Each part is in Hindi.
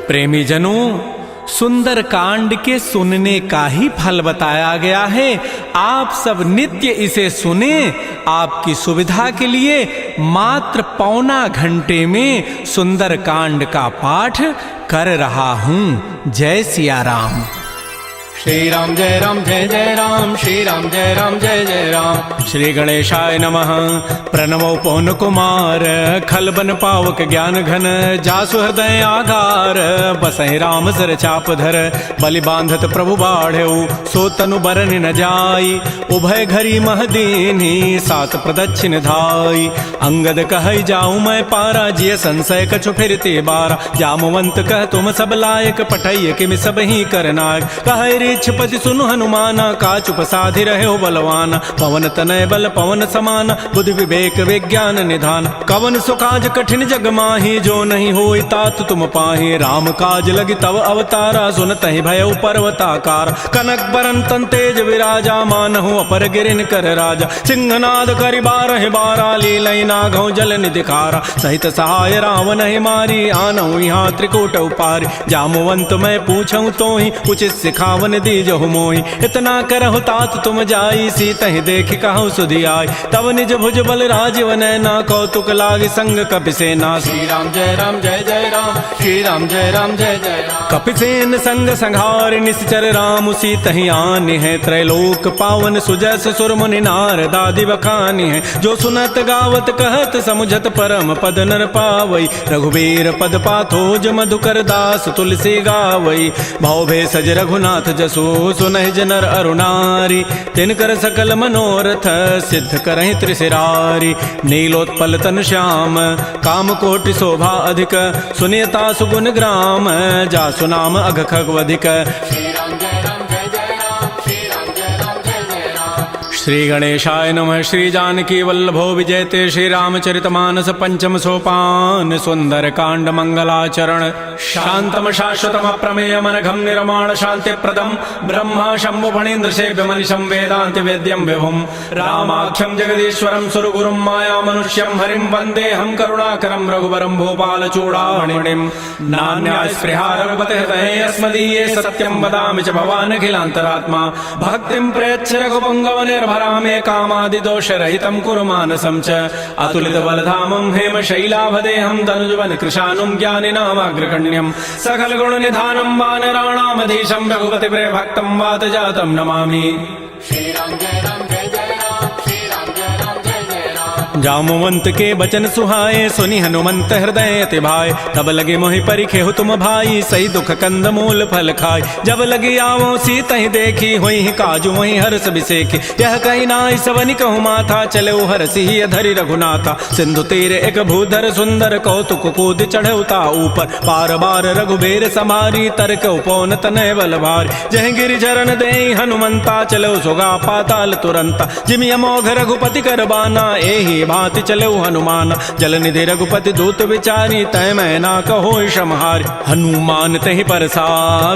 प्रेमी जनों, सुंदर कांड के सुनने का ही फल बताया गया है। आप सब नित्य इसे सुने। आपकी सुविधा के लिए मात्र पौना घंटे में सुंदर कांड का पाठ कर रहा हूं। जय सिया राम। श्री राम जय राम जय जय राम, श्री राम जय राम जय जय राम। श्री गणेशाय नमः। प्रणवो पवन कुमार, खलबन पावक ज्ञान घन, जासु हृदय आगार, बसहि राम सर चाप धर, बलि बांधत प्रभु बाढ़ऊ, सो तनु बरन न जाई, उभय घरी महदीनी, सात प्रदक्षिण धाई। अंगद कहै जाऊं मैं पारा, जिय संशय कछु फिरते बारा, जामवंत कह तुम सब लायक, पठैय किमि सब ही करनायक। कहै पति सुनु हनुमाना, काचुप साधि रहे हो बलवाना, पवन तनय बल पवन समाना, बुद्धि विवेक विज्ञान निधान। कवन सुकाज कठिन जग माही, जो नहीं होई तात तुम पाही, राम काज लगी तव अवतारा, सुनतहि भयउ पर्वताकार। कनक बरन तन तेज विराजा, मानहु अपर गिरिन कर राजा, सिंहनाद करि बारहि बारा, लीलई नागौ जल निधिखारा। सहित सहाय रावण ही मारी, आनहु यहाँ त्रिकूट उपारी, जामवंत मैं पूछऊं तो ही, उचित सिखावन दीजहु मोहि। इतना करहु तात तुम जाई, सीतहि देखि कहु सुधि आई, तब निज भुज बल राजीव नैना, कौतुक लागी संग कपिसेना। श्री राम जय राम जय जय राम, श्री राम जय राम जय जय राम। कपिसेन संग संहार, निश्चर राम सीतहि आनि है, त्रैलोक पावन सुजस सुर मुनि नारद आदि बखानि है। जो सुनत गावत कहत समुझत परम पद नर पावई, रघुबीर पद पाथोज मधुकर दास तुलसी गावई। भव भेषज रघुनाथ जसु सुनहि जनर अरुणारी, तिनकर सकल मनोरथ सिद्ध करहि त्रिशिरारी। नीलोत्पल तन श्याम, काम कोटि शोभा अधिक, सुनियता सुगुण ग्राम, जासु नाम अघ खगवधिक। श्री राम जय राम जय जय राम, श्री राम जय राम जय जय राम। श्री गणेशाय नमः। श्री जानकी वल्लभो विजयते, श्री रामचरितमानस पंचम सोपान, सुंदर कांड मंगलाचरण। शांतम शाश्वतम प्रमेयम अनघम निर्माण शांति प्रदम, ब्रह्मा शंभु फणीन्द्र सेव्य मनिषं वेदांति वेद्यम विभुम, रामाख्यम जगदीश्वरम सुरगुरुम माया मनुष्यम हरिम वंदे हम करुणाकरम रघुवरम भूपाल चूड़ामणिम। नान्या स्पृहा रघुपते हृदये अस्मदीये, सत्यम वदामि च भवान् अखिलान्तरात्मा, भक्तिं प्रयच्छ रघुपुंगव निर्भरामे, कामादि दोष रहितं कुरु मानसं च। अतुलित बलधामं हेम शैलाभदेहं, तनुजवन कृशानुं ज्ञानिनामाग्रगण्यं, सकल गुण निधानं वानराणामधीशं, रघुपति प्रिय भक्तं वात जातं नमामि। श्री राम जय राम जय जय राम, श्री राम जय राम जय जय राम। जामवंत के बचन सुहाए, सुनि हनुमंत हृदय अति भाए, तब लगे मोहि परिखेहु तुम भाई, सही दुख कंद मूल फल खाय। जब लगी आवो सीतहि देखी, होई काजू वही हर्ष बिसेखी, यह कही नाई सवनि कहु माथा, चले हरसि धरि रघुनाथा। सिंधु तीर एक भूधर सुंदर, कौतुक कूद चढ़ौता ऊपर, पार बार रघुबीर समारी, तरक उपौन तनय बल भारी। जह गिरि चरण देहि हनुमंता, चलो सुगा पाताल तुरंता, जिमि अमोघ रघुपति कर बाना, एहि भांति चलो हनुमान। जल निधि रघुपति दूत विचारी, तय मैं ना कहो क्षमहारी। हनुमान तहि परसा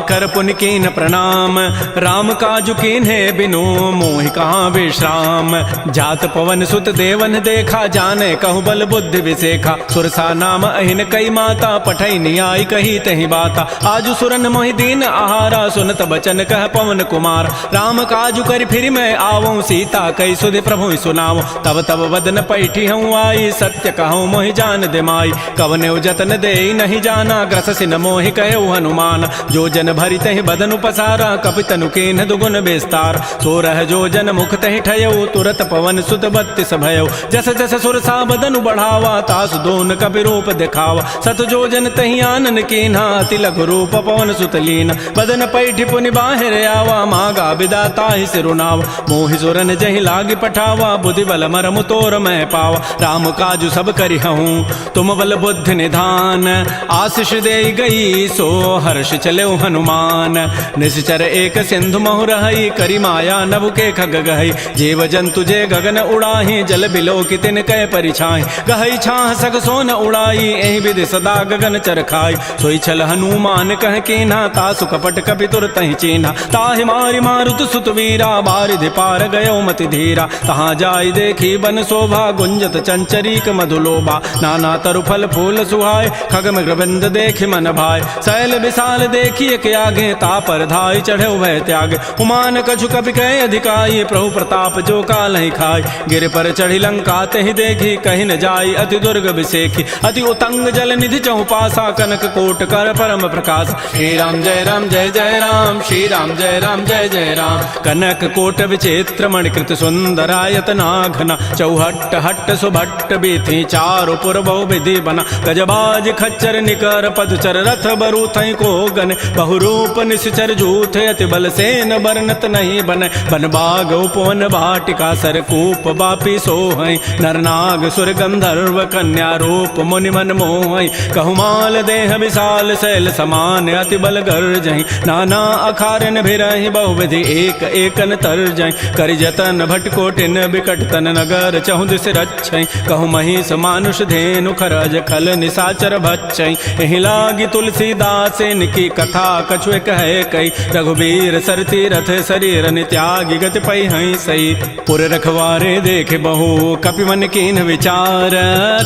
कर पुनि कीन प्रणाम, राम काजु कीन्हे बिनु मोहि कहाँ विश्राम। जात पवन सुत देवन देखा, जाने कहु बल बुद्धि विसेखा, सुरसा नाम अहिन कई माता, पठै नियाई कही तहि बाता। आजु सुरन मोहि दीन आहारा, सुनत बचन कह पवन कुमार। राम काजु करि फिर मैं आवऊं, सीता कई सुधि प्रभु सुनाओ। तब तब वदन पैठी हूँ आई, सत्य कहूँ मोहि जान दिमाई। कवने जतन दे नहीं जाना, ग्रससि न मोहि कहे हनुमान। जो जन भरि तहि बदनु पसारा, कपितनु कीन्ह दुगुन विस्तार। सो रह जो जन मुख तहि ठयऊ, तुरत पवन सुत बत्तिस भयऊ। जस जस सुरसा बदनु बढ़ावा, तासु दोन कपि रूप दिखावा। सत जो जन तहि आनन कीन्हा, अति लघु रूप पवन सुत लीना। बदन पैठि पुनि बाहिर आवा, मागा बिदा ताहि सिरुनावा। मोहि सुरन जहि लागी पठावा, बुद्धि बल मरमु तोर मैं पावा। राम काजु सब करिहूँ, तुम बल बुद्धि निधान। आशीष दे गई सो हर्ष चले हनुमान। निश्चर एक सिंधु महु रही, करी माया नभ के खग गहई। जीव जंतु जे गगन उड़ाही, जल बिलो की तिन कै परिछाई। गहई छाह सग सोन उड़ाई, एहि विधि सदा गगन चरखाई। सोई छल हनुमान कह कीन्हा, तासु कपट कपि तुरतहि चीन्हा। ताहि मारि मारुत सुत वीरा, बारिधि पार गयो मति धीरा। तहाँ जाई देखी बन शोभा, गुंजत चंचरीक मधुलोभा नाना तरु फल फूल सुहाय खग मृगबंद देख मन भाय शैल विशाल देखिए के आगे तापर धाय चढ़े भय त्याग उमान कछु कपि कह अधिकाई प्रभु प्रताप जो काल ही खाय गिर पर चढ़ी लंका ही देखी कहीं न जाई अति दुर्ग विषेखी अति उतंग जल निधि चौपासा कनक कोट कर परम प्रकाश श्री राम जय जय राम श्री राम जय जय राम कनक कोट विचित्र मणिकृत सुंदरायत नाघना चौहट्ट हट्ट सुभट्ट बीथी चारु पुर बहु विधि बना गजबाज खच्चर निकर पदचर रथ बरु थई को गन बहुरूप निश्चर जूथ अति बल सेन बरनत नहीं बन बन बाग उपवन बाटिका सरकूप बापी सोहै नरनाग सुर गंधर्व कन्या रूप मुनि मन मोहै कहुमाल देह विशाल शैल समान अति बल गर्जहि नाना अखारन भिरहि बहुविधि एक एकन तरजहि करि जतन भटकोटिन बिकट तन नगर चहुदिस रक्षै कहु महिष मानुष धेनु खरज खल निसाचर भक्षै एहि लागी तुलसीदास इनकी कथा कछु कहे कई रघुबीर सर तीरथ शरीर त्यागी गति पै हई सही पुर रखवारे देख बहु कपि मन कीन विचार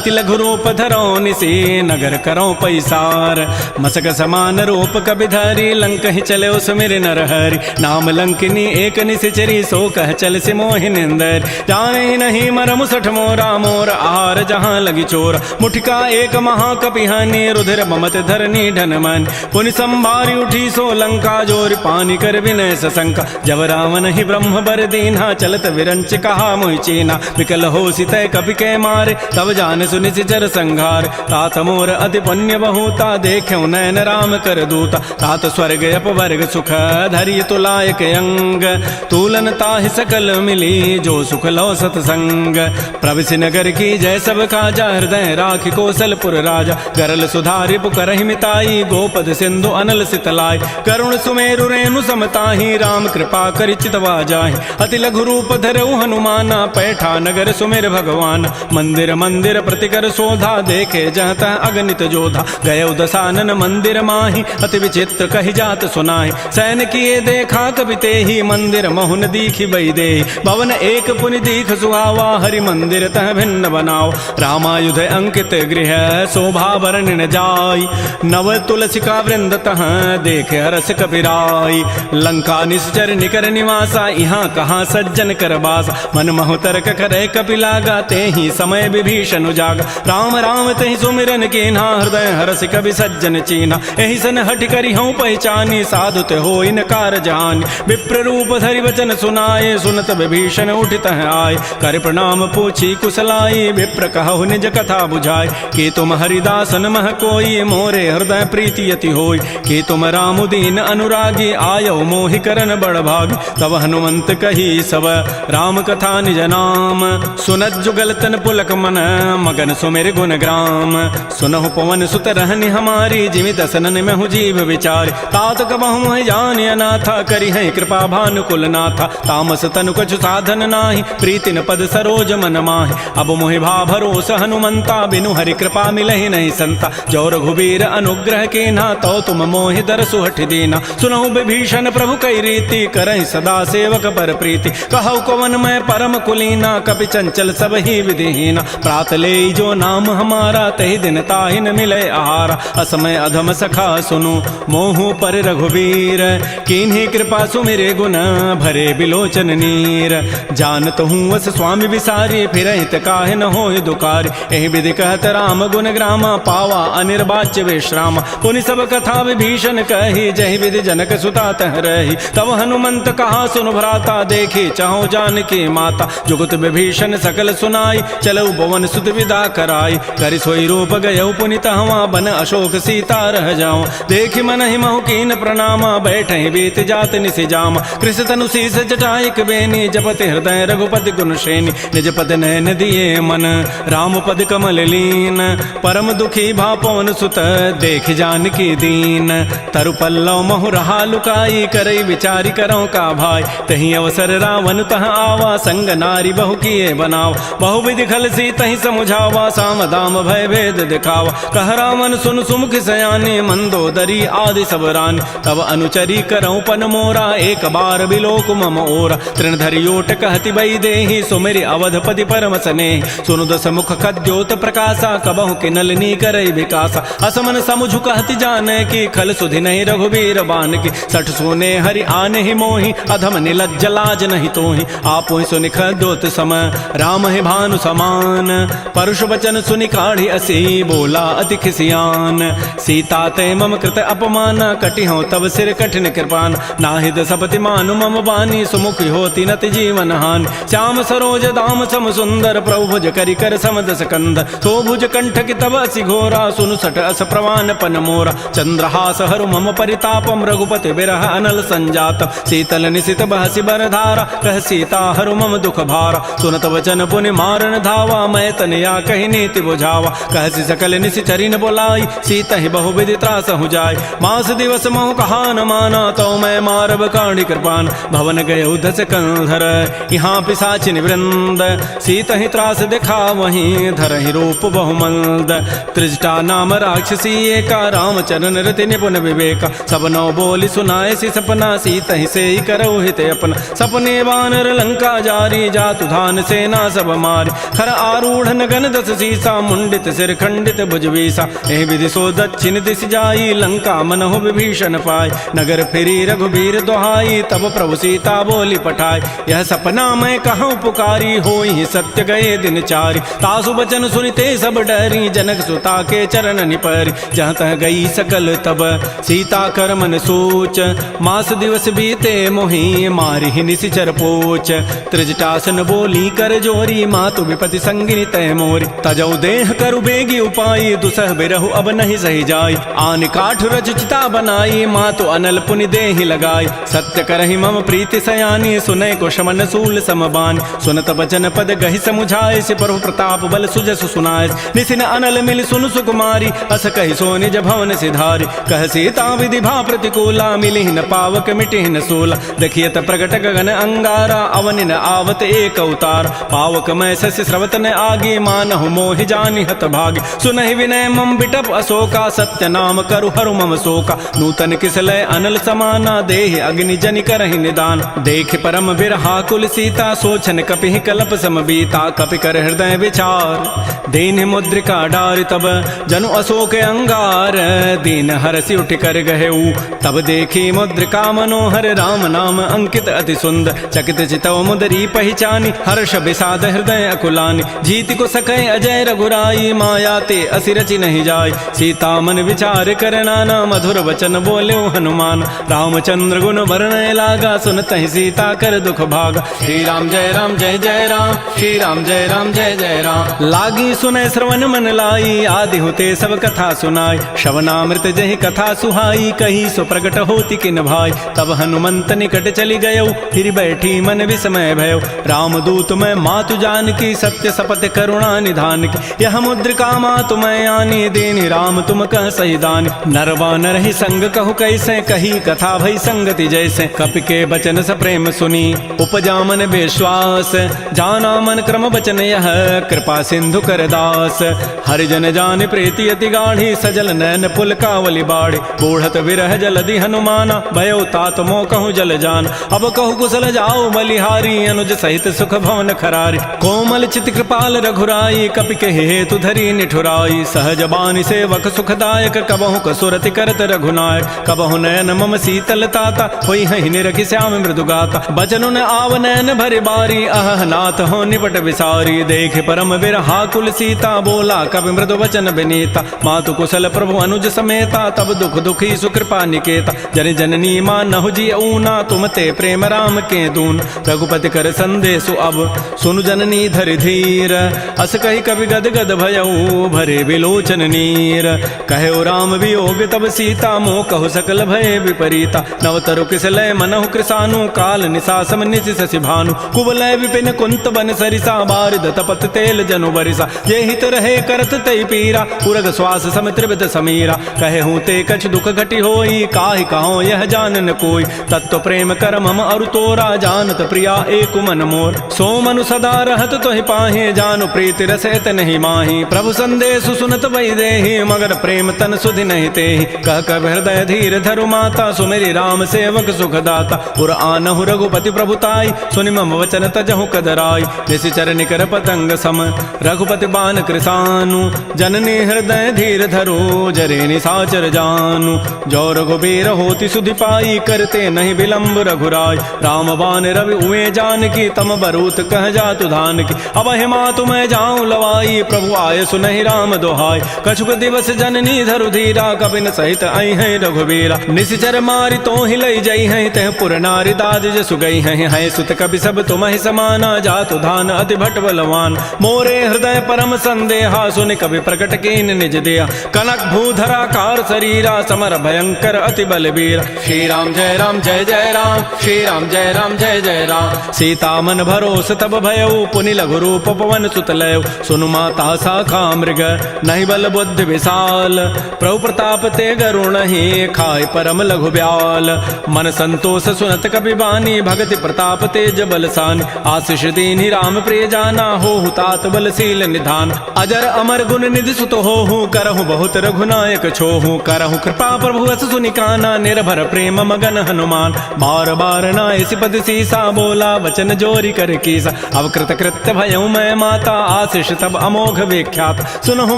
तिलघु रूप धरो निसी नगर करो पैसार मसक समान रूप कपि धरी लंक ही चले सुमिर नर हरि नाम लंकिनी एक निशिचरी सो कह चल से मोहिन इंदर जाने नहीं मरम सठ मोरा मोर आहार जहाँ लगी चोर मुठिका एक महाकपि हनि रुधिर ममत धरनी ढन मन पुनि संभारी उठी सो लंका जोर पानी कर विनय सशंका जब रावण ही ब्रह्म बर दीन्हा चलत विरंच कहा मोहि चीना विकल हो सितय कपि के मारे तब जान सुनि सिचर संघार तात मोर अति पुण्य बहुता देख्यो नयन राम कर दूता तात स्वर्ग अपवर्ग सुख धरिय तुलायक अंग तूलन ताहि सकल मिली जो सुख लो सतसंग प्रविशि नगर की जय सब काजा हृदय राखि कौशलपुर राजा गरल सुधारि पुकरहि मिताई गोपद सिंधु अनल सितलाय करुण सुमेरु रेणु समताहि राम कृपा करि चितवा जाहि अति लघु रूप धरऊ हनुमाना पैठा नगर सुमेर भगवान मंदिर मंदिर प्रतिकर शोधा देखे जहत अगणित जोधा गय दसानन मंदिर माहि अति विचित्र कहि जात सुनाहि सैन किए देखा कवि तेहि मंदिर महुन दीखि बई दे भवन एक पुनि दीख सुहावा हरि मंदिर तह भिन्न बनाओ रामायुध अंकित गृह शोभा वर्णन जाय नव तुलसिका वृंद तह देखे हरस कपिराय लंका निश्चर निकर निवासा यहाँ कहाँ सज्जन कर बासा मन महु तर्क करे कपि लागा ते ही समय विभीषण जागा राम राम तेहि सुमिरन कीन्हा हृदय हरस कवि सज्जन चीन्हा एहि सन हटि करि हूँ पहचानी साधु ते हो इनकार जानी विप्र रूप धरि वचन सुनाए सुनत विभीषण उठित आय कर प्रणाम पूछी कुशलाई विप्र कहु निज कथा बुझाय कि तुम हरिदासन मह कोई मोरे हृदय प्रीति यति होय कि तुम राम दीन अनुरागी आयो मोहि करन बड़ भाग तब हनुमंत कही सब राम कथा निज नाम सुनत जुगल तन पुलक मन मगन सुमेर गुण ग्राम सुनहु पवन सुत रहनि हमारी जिमि दसनन में हूँ जीव विचार तात कबहु जान अनाथा करी है कृपा भानुकुल नाथा तामस तनु कछु साधन नाही प्रीति न पद सरोज मन माहि अब मोहि भा भरोस हनुमंता बिनु हरि कृपा मिलहि नहीं संता जो रघुबीर अनुग्रह के ना तो तुम मोहि दरसु हठ दीना सुनहु विभीषण प्रभु कई रीति करहि सदा सेवक पर प्रीति कहु कवन मैं परम कुलीना कपि चंचल सब ही विधिहीना प्रात ले जो नाम हमारा तहि दिन ताहि न मिले आहारा असमय अधम सखा सुनु मोहु पर रघुवीर किन्हीं कृपा सुमिरे गुण भरे बिलोचन नीर जानत हूँ वस स्वामी विसारी फिर हित काहे न होय दुकार एहि विधि कहत राम गुण ग्रामा पावा अनिर्वाच्य विश्राम पुनि सब कथा विभीषण कही जहि विधि जनक सुता तह रही तब हनुमंत कहा सुन भ्राता देखी चाहो जानकी माता जुगत विभीषण सकल सुनाई चलो भवन सुत विदा कराई करि सोई रूप गयो पुनित हवा बन अशोक सीता रह जाओ देखि मन ही महु कीन प्रणामा बैठे बीत जात निसि जामा कृष तनु शीस जटाइक बेनी जपति हृदय रघुपति गुण श्रेणी निज पद नयन दिए मन राम पद कमल लीन परम दुखी भा पवन सुत देख जानकी दीन तरु पल्लव महु रहा लुकाई करई विचारी करो का भाई तही अवसर रावण तह आवा संग नारी बहु किए बनावा बहु विधि खल सी तही समुझावा साम दाम भय भेद दिखावा कह रावण सुन सुमुख सयानी मंदोदरी आदि सब रानी तब अनुचरी करऊं पन मोरा एक बार बिलोक मम ओरा तृण धरियोट कहति बई देहि सुमेरि अवधपति पर कर्म सने। सुनु दस मुख खद्योत प्रकाशा कबहु के नलिनी करई विकासा। असमन समुझु कहति जाने की खल सुधि नहीं रघुबीर बान की। सठ सोने हरि आने ही मोहि अधम निलज्ज लाज नहीं तोहि। आपो ही सुनि खद्योत सम राम ही भानु समान। परुष वचन सुनि काढ़ी असी बोला अति खिसियान। सीता ते मम कृत अपमान कटि हो तब सिर कठिन कृपान। नाहिद सपति मानु मम बानी सुमुखी होती नति जीवन हानि। श्याम सरोज दाम सम सुंदर प्रभु भुज करि कर समदस कंद। सो भुज कंठ की तब असि घोरा सुनु सट अस प्रवान पन मोरा। चंद्रहास हरु मम परितापम रघुपति बिरह अनल संजात। शीतल निशित बहसि बरधारा कह सीता हरु मम दुख भारा। सुनत वचन पुनि मारन धावा मैं तनया कही नीति बुझावा। कहसि सकल निशि चरिन बोलाई सीता ही बहु विधि त्रास हो जाय। मास दिवस महु कहा न माना तो मैं मारब काढ़ी कृपान। भवन गए उधस कंधर यहाँ पिशाचिन वृंद। सीता ही त्रास दिखा वहीं धर ही रूप बहुमंद। त्रिजटा नाम राक्षसी एका रामचरण रति निपुण विवेका। सब नौ बोली सुनाए सी सपना सीता ही से ही करो हित अपना। सपने वानर लंका जारी जातु धान सेना सब मारी। खर आरूढ़ नगन दस सीसा मुंडित सिर खंडित भुजवीसा। एह विधि सो दक्षिण दिश जाई लंका मनहु विभीषण पाय। नगर फिरी रघुबीर दोहाई तब प्रभु सीता बोली पठाई। यह सपना मैं कहूँ पुकारी होई सत्य गए दिन चारि। तासु बचन सुनिते सब डरी जनक सुता के चरण निपरि। जहाँ तह गई सकल तब सीता कर मन सोच। मास दिवस बीते मोहि मारि ही निशिचर पोच। त्रिजटासन बोली कर जोरी मातु विपति संगिनी तय मोरी। तजौ देह करु बेगी उपाई दुसह बिरहु अब नहीं सही जाई। आन काठ रचिता बनाई मातु अनल पुनि देहि लगाई। सत्य करहि मम प्रीति सयानी सुनय को शमन सूल समबान। सुनत बचन पद गहि समुझाए से प्रभु प्रताप बल सुजस सुनाय। निसिन अनल मिल सुन सुकुमारी अस कहि सो निज भवन सिधारी। कह सीता विधि भा प्रतिकूला मिलिहि न पावक मिटिहि न सोला। देखियत प्रगट गगन अंगारा अवनि न आवत एक अवतार। पावक मैं शशि स्रवत न आगे मानहु मोहि जानि हत भागी। सुनहि विनय मम बिटप अशोका सत्य नाम करु हरु मम शोका। नूतन किसलय अनल समाना देहि अग्नि जनि करहि निदान। देख परम बिरहा कुल सीता सोचन कपिहि कलप सम बीता। कपि कर हृदय विचार दीन मुद्रिका डार तब जनु अशोक अंगार। दीन हरसि उठ कर गहेऊ तब देखी मुद्रिका मनोहर। राम नाम अंकित अति सुंदर चकित चितव मुदरी पहचानी। हर्ष विषाद हृदय अकुलानी जीति को सकै अजय रघुराई। माया ते असि रचि नहीं जाय सीता मन विचार कर नाना। मधुर वचन बोले हनुमान रामचंद्र गुण वर्णय लागा। सुनत ही सीता कर दुख भागा। श्री राम जय राम श्री राम जय जय राम। लागी सुनय श्रवण मन लाई आदि होते सब कथा सुनाई। श्रवणामृत जहि कथा सुहाई कही सो प्रगट होती किन भाई। तब हनुमंत निकट चली गयो फिर बैठी मन विस्मय भयो। रामदूत मैं मातु जान की सत्य सपथ करुणा निधान की। यह मुद्रिका मातु मैं आनी देनी राम तुम कह सही दानी। नरवा नर ही संग कहु कैसे कही कथा भई संगति जैसे। कपि के बचन स प्रेम सुनी उपजा मन विश्वास। जाना मन क्रम बचन यह कृपा सिंधु कर दास। हरिजन जान प्रीति अति गाढ़ी सजल नैन पुल कावली बाढ़ी। बूढ़त विरह जलधि हनुमाना भयो तात मो कहूँ जल जान। अब कहु कुशल जाओ बलिहारी अनुज सहित सुख भवन खरारी। कोमल चित कृपाल रघुराई कपि के हेतु धरी निठुराई। सहज बानी सेवक सुखदायक कबहु कसुरति करत रघुनायक। कबहु नयन मम शीतल ताता होई हहि निरखि श्याम मृदु गाता। बचनु न आव नयन भरि बारी अह नाथ हो निपट विसारी। देख परम बिरहा कुल सीता बोला कवि मृदु वचन विनीता। मातु कुशल प्रभु अनुज समेता तब दुख दुखी सुकृपा निकेता। जन जननी मानहु जी ऊना तुम ते प्रेम राम के दून। रघुपति कर संदेशु अब सुनु जननी धरि धीर। अस कही कवि गद गद भयऊ भरे विलोचन नीर। कहो राम वियोग तब सीता मोह कहु सकल भय विपरीता। नवतरु किसलय मनहु कृसानु काल निशासम निशि शशि भानु। कुवलय विपिन कुंत बन सरिसा बारिद तपत तेल जनु बरिसा। ये हित रहे करत तई पीरा उरग श्वास सम त्रिवित समीरा। कहे हूँ ते कछ दुख घटी होई काहि कहो यह जान न कोई। तत्व प्रेम कर मम अरु तोरा जानत प्रिया एक मन मोर। सो मनु सदा रहत तोहि पाहे जानु प्रीति रसैत नहीं माही। प्रभु संदेश सुनत बई देहि मगर प्रेम तन सुधि नहीं तेहि। कह कब हृदय धीर धरु माता सुमेरि राम सेवक सुखदाता। पुर आनहु रघुपति प्रभुताई सुनि मम वचन तजहु कदराई। निशि निश्चर निकर पतंग सम रघुपति बान कृसानु जननी हृदय धीर धरो जरे निशाचर जानु जो रघुबीर होति सुधि पाई करते नहीं विलंब रघुराय राम बान रवि उए जान की तम बरूत कह जातु धान की अब हिमा तुम्हें जाऊं लवाई प्रभु आय सुनहि राम दोहाय कछुक दिवस जननी धरु धीरा कबिन सहित आई है रघुबीरा निश्चर मारी तो ही लई जई है तह पुर नारी दाद जसु गई है सुत कवि सब तुम्हें समाना जातु धान अति भट बलवान मोरे हृदय परम संदेहा सुन कवि प्रकट कीन निज दिया कनक भूधरा कार शरीरा समर भयंकर अति बलबीर श्री राम जय राम जय जय राम श्री राम जय राम जय जय राम सीता मन भरोस तब भयउ पुनि लघु रूप पवन सुत लय सुनु माता शाखा मृग नहीं बल बुद्धि विशाल प्रभु प्रताप ते गरुण ही खाय परम लघु ब्याल मन संतोष सुनत कपि बानी भगति प्रताप तेज बलसान आशीष दीनि राम प्रिय जाना हो तात बलशील निधान अजर अमर गुण निधि सुत हो करहु बहुत रघुनायक छोहु करहु कृपा प्रभु अस सुनिकाना निर्भर प्रेम मगन हनुमान बार बार नायसी पद सीसा बोला वचन जोरी कर कीसा अब कृत कृत्य भयउ मैं माता आशीष तब अमोघ विख्यात सुनहु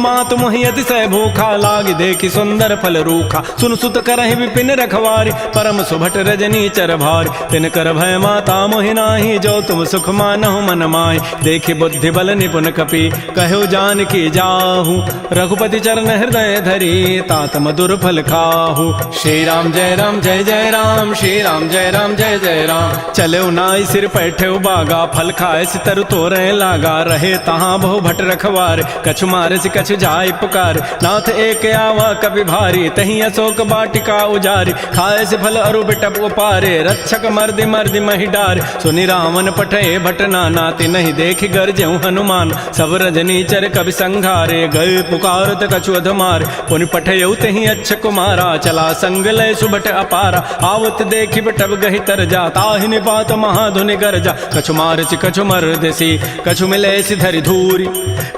मात मोहि अतिशय भूखा लागी देखी सुंदर फल रूखा सुन सुत करहि विपिन रखवारी परम सुभट रजनी चर भारी तिन कर भय माता मोहि नाही जो तुम सुख मानहु मन माहि देखि बुद्धि बल निपुन कपि कहो जान की जाहु रघुपति चरण हृदय धरी तात मधुर फल खाहु श्री राम जय राम जय जय राम श्री राम जय राम जय जय राम चले नाई सिर पैठे बागा फल खाए सितर तोरे लागा रहे तहाँ बहु भट रखवार कछु मारे से कछु जाय पुकार नाथ एक आवा कवि भारी तही अशोक बाटिका उजारी खाए से फल अरु बिटप उपारे रक्षक मर्दि मर्दि मही डार सुनि रावण पठे भट नाना ति नहीं देख गरजेउ हनुमान सब रजनी चर कवि संघारे गए पुकारत कछु अधमार पुनि पठेउ तही अच्छ कुमारा चला संग लय सुभट अपारा आवत देखि बिटप गहि तर जा ताहि निपात महाधुनि गरजा कछु मारचि कछु मर्दसी कछु मिले धरि धूरी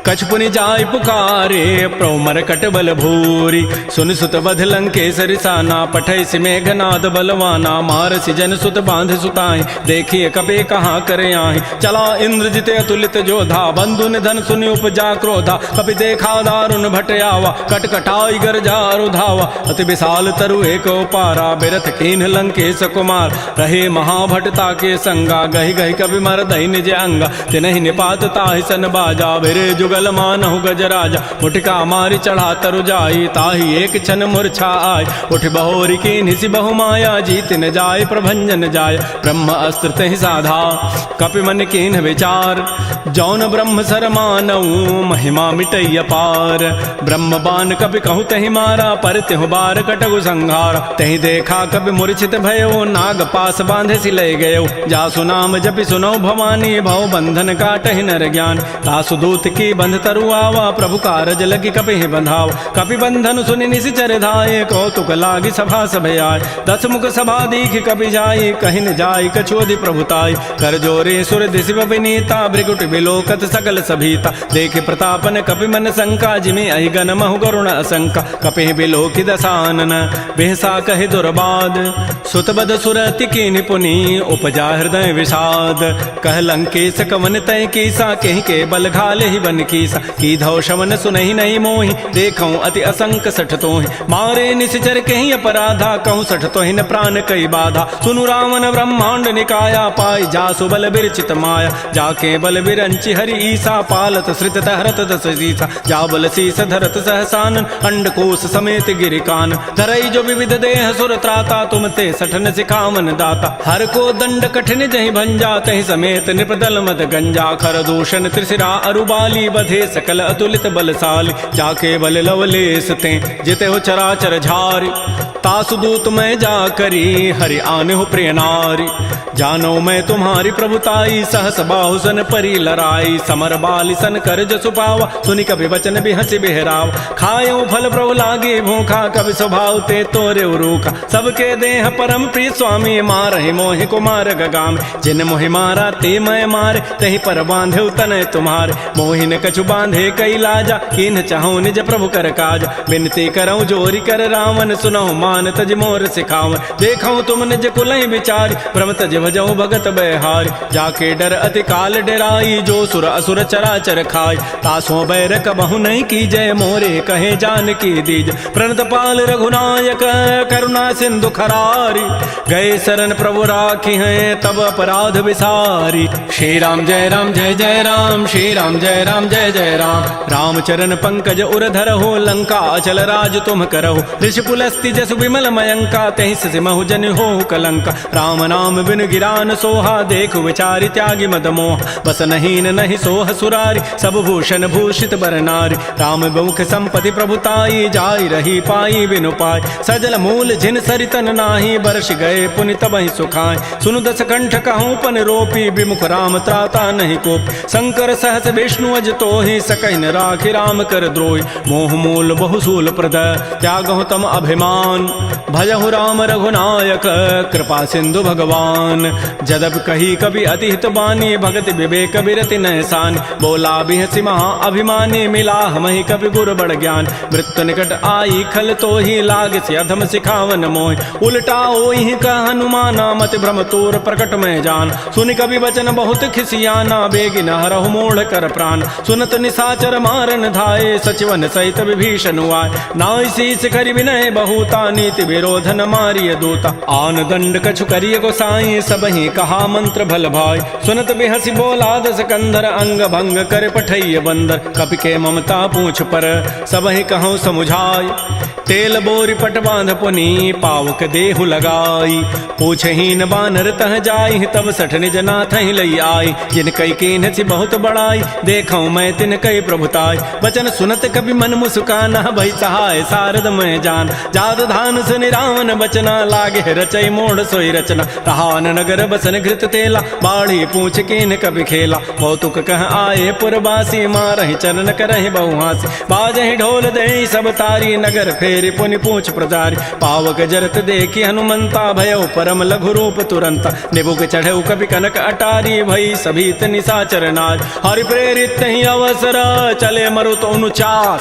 कछु पुनि जाय पुकारे प्रौमर कट बल भूरी सुन सुत बध लंकेसरि साना पठै सि मेघनाद बलवाना मारसि जन सुत बांध सुताई देखिए कबे कहाँ करे आहि चला इंद्रजित अतुलित जोधा बंधु निधन सुनि उपजा क्रोधा कपि देखा दारुण भट आवा कटकटाई गरजा रुधावा अति विशाल तरु एक पारा बिरथ कीन्ह लंकेश कुमार रहे महाभटता के संगा गहि गहि कवि मर दहि निज अंगा तिनहि निपात ताहि सन बाजा बिरे जुगल मानहु गजराजा मुटिका मारी चढ़ा तरु जाई ताहि एक क्षण मूर्छा आय उठ बहोरी की निसि बहु माया जीत न जाय प्रभंजन जाय ब्रह्म अस्त्र तहि साधा कपि मन कीन्ह विचार जौन ब्रह्म सर मानऊ महिमा मिटैय पार ब्रह्म बान कपि कहु तहि मारा पर तिहु बार कटगु संहार तहि देखा कपि मूर्छित भयो नाग पास बांधे सि लय गयो जासु नाम जपि सुनो भवानी भव बंधन काटहि नर ज्ञान तासु दूत की बंध तरु आवा प्रभु कारज लगी कपि बंधाव कपि बंधन सुनि निशिचर धाये कौतुक लागी सभा सभय आय 10 मुख सभा दीख कपि जाई कहि न जाई कछोदि प्रभुताई कर जोरे सुर दिशि विनीता भृगुट बिलोकत सकल सभीता देखे प्रतापन कपि मन शंका जिमि अहि गण महु करुण असंका कपि बिलोकि दसानन बेहसा कहि दुर्बाद सुतबद सुरति की निपुनि उपजा हृदय विषाद कह लंकेश कवन तय कीसा कहीं के बल घाले ही बन कीसा की धौ शवन सुनहि नहीं मोहि देखऊं अति असंक सठ तोहि मारे निश्चर कहीं अपराधा कहूँ सठ तोहि न प्राण कई बाधा सुनु रावण ब्रह्मांड निकाया पाई जासु बल बिरचित माया जाके बल बिरंचि हरि ईसा पालत श्रित हरत दस सीसा जा बल शीस धरत सहसान अंडकोश समेत गिरिकान धरई जो विविध देह सुर त्राता तुम ते सठन सिखावन दाता हर को दंड कठिन जहि भंजा तहि समेत निपदल मद गंजा खर दूषण त्रिशिरा अरुबाली बधे सकल अतुलित बलशाली जाके बल लवलेस ते जिते हो चराचर झारी तासु दूत मैं जा करी हरि आने हो प्रिय नारी जानो मैं तुम्हारी प्रभुताई सहस बाहु सन परी लराई समर बाली सन कर जसु पावा सुनि कभी वचन भी हंसी बिहराव खायो फल प्रभु लागे भूखा कभी स्वभाव ते तोरे रूखा सबके देह परम प्रिय स्वामी मारहि मोहि कुमार गगाम जिन मोहि मारा ते मैं मारे तहि पर बांधे तनय तुम्हारे मोहि न कछु बांधे कई लाजा किन चाहूं निज प्रभु कर काज बिनती करऊं जोरी कर रावण सुनहु हनुमान तज मोर सिखाव, देखऊं तुम निज कुलहि विचार, भ्रम तज भजऊ भगत बैहार, जाके डर अति काल डराई, जो सुर असुर चराचर खाय, तासों बैर कबहु नहीं की जय, मोरे कहे जान की दीज, प्रणत पाल रघुनायक करुणा सिंधु खरारी, गए शरण प्रभु राखी हैं तब अपराध विसारी। श्री राम जय जय राम, श्री राम जय जय राम, रामचरण पंकज उर धरहो, लंका अचल राज तुम करहो, ऋषि पुलस्ति जसु विमल मयंका, तहि सिमहु जन हो कलंका, राम नाम बिन गिरान सोहा, देखु विचारि त्यागी मद मोह, बस नहीं नहीं सोह सुरारी, सब भूषण भूषित बर नारी, राम मुख संपत्ति प्रभुताई, जाई रही पाई बिनु पाई, सजल मूल जिन सरितन नाही, बरस गए पुनि तबहि सुखाय, सुनु दस कंठ कहूँ पन रोपी, विमुख राम त्राता नहीं कोप, शंकर सहस विष्णु अज तोहि, सकहि न राखि राम कर द्रोहि, मोह मूल बहुसूल प्रद त्यागहु तम अभिमान, भजहु राम रघुनायक कृपा सिंधु भगवान, जदब कही कवि अति हित बानी, भगति विवेक बिरति नैसान, बोला बिहसि महा अभिमानी, मिला हमहि कवि गुर बड़ ज्ञान, मृत्यु निकट आई खल तोहि, लाग से अधम सिखावन मोहि, उल्टा ओहि का हनुमाना, मत भ्रम तोर प्रकट में जान, सुनि कवि वचन बहुत खिसियाना, बेगी न हरहु मोढ़ कर प्राण, सुनत निसाचर मारन धाये, सचिवन सहित विभीषण आए, नाई शीस करि विनय बहुता, नीति विरोधन मारिय दूता, आन दंड कछु करिय गोसाई, सबहि कहा मंत्र भल भाई, सुनत बिहसि बोला दस कंधर, अंग भंग कर पठैय बंदर, कपि के ममता पूछ पर सबहि कहूँ समुझाय, तेल बोरी पट बांध पुनी पावक देहु लगाई, पूछहीन बानर तह जाई, तब सठ निज नाथ ही लई आई, जिन कई कीन सी बहुत बड़ाई, देखऊं मैं तिन कई प्रभुताई, वचन सुनत कभी मन मुस्काना, भई सहाय सारद मैं जान, जात धान सुनि रावण बचना, लागे रचई मोड़ सोई रचना, रहान नगर बसन घृत तेला, बाढ़ी पूछ कीन कभी खेला, कौतुक कह आए पुरवासी, मारहि चरण करहि बहुहासी, बाजहि ढोल दे सब तारी, नगर फेरि पुनि पूछ प्रजारी, पावक जरत देखी हनुमंता, भयो परम लघु रूप तुरंता, निबुक चढ़ऊ कभी कनक अटारी, भई सभीत निसाचर नार, हरि प्रेरित ही अवसर चले मरुत अनुचास,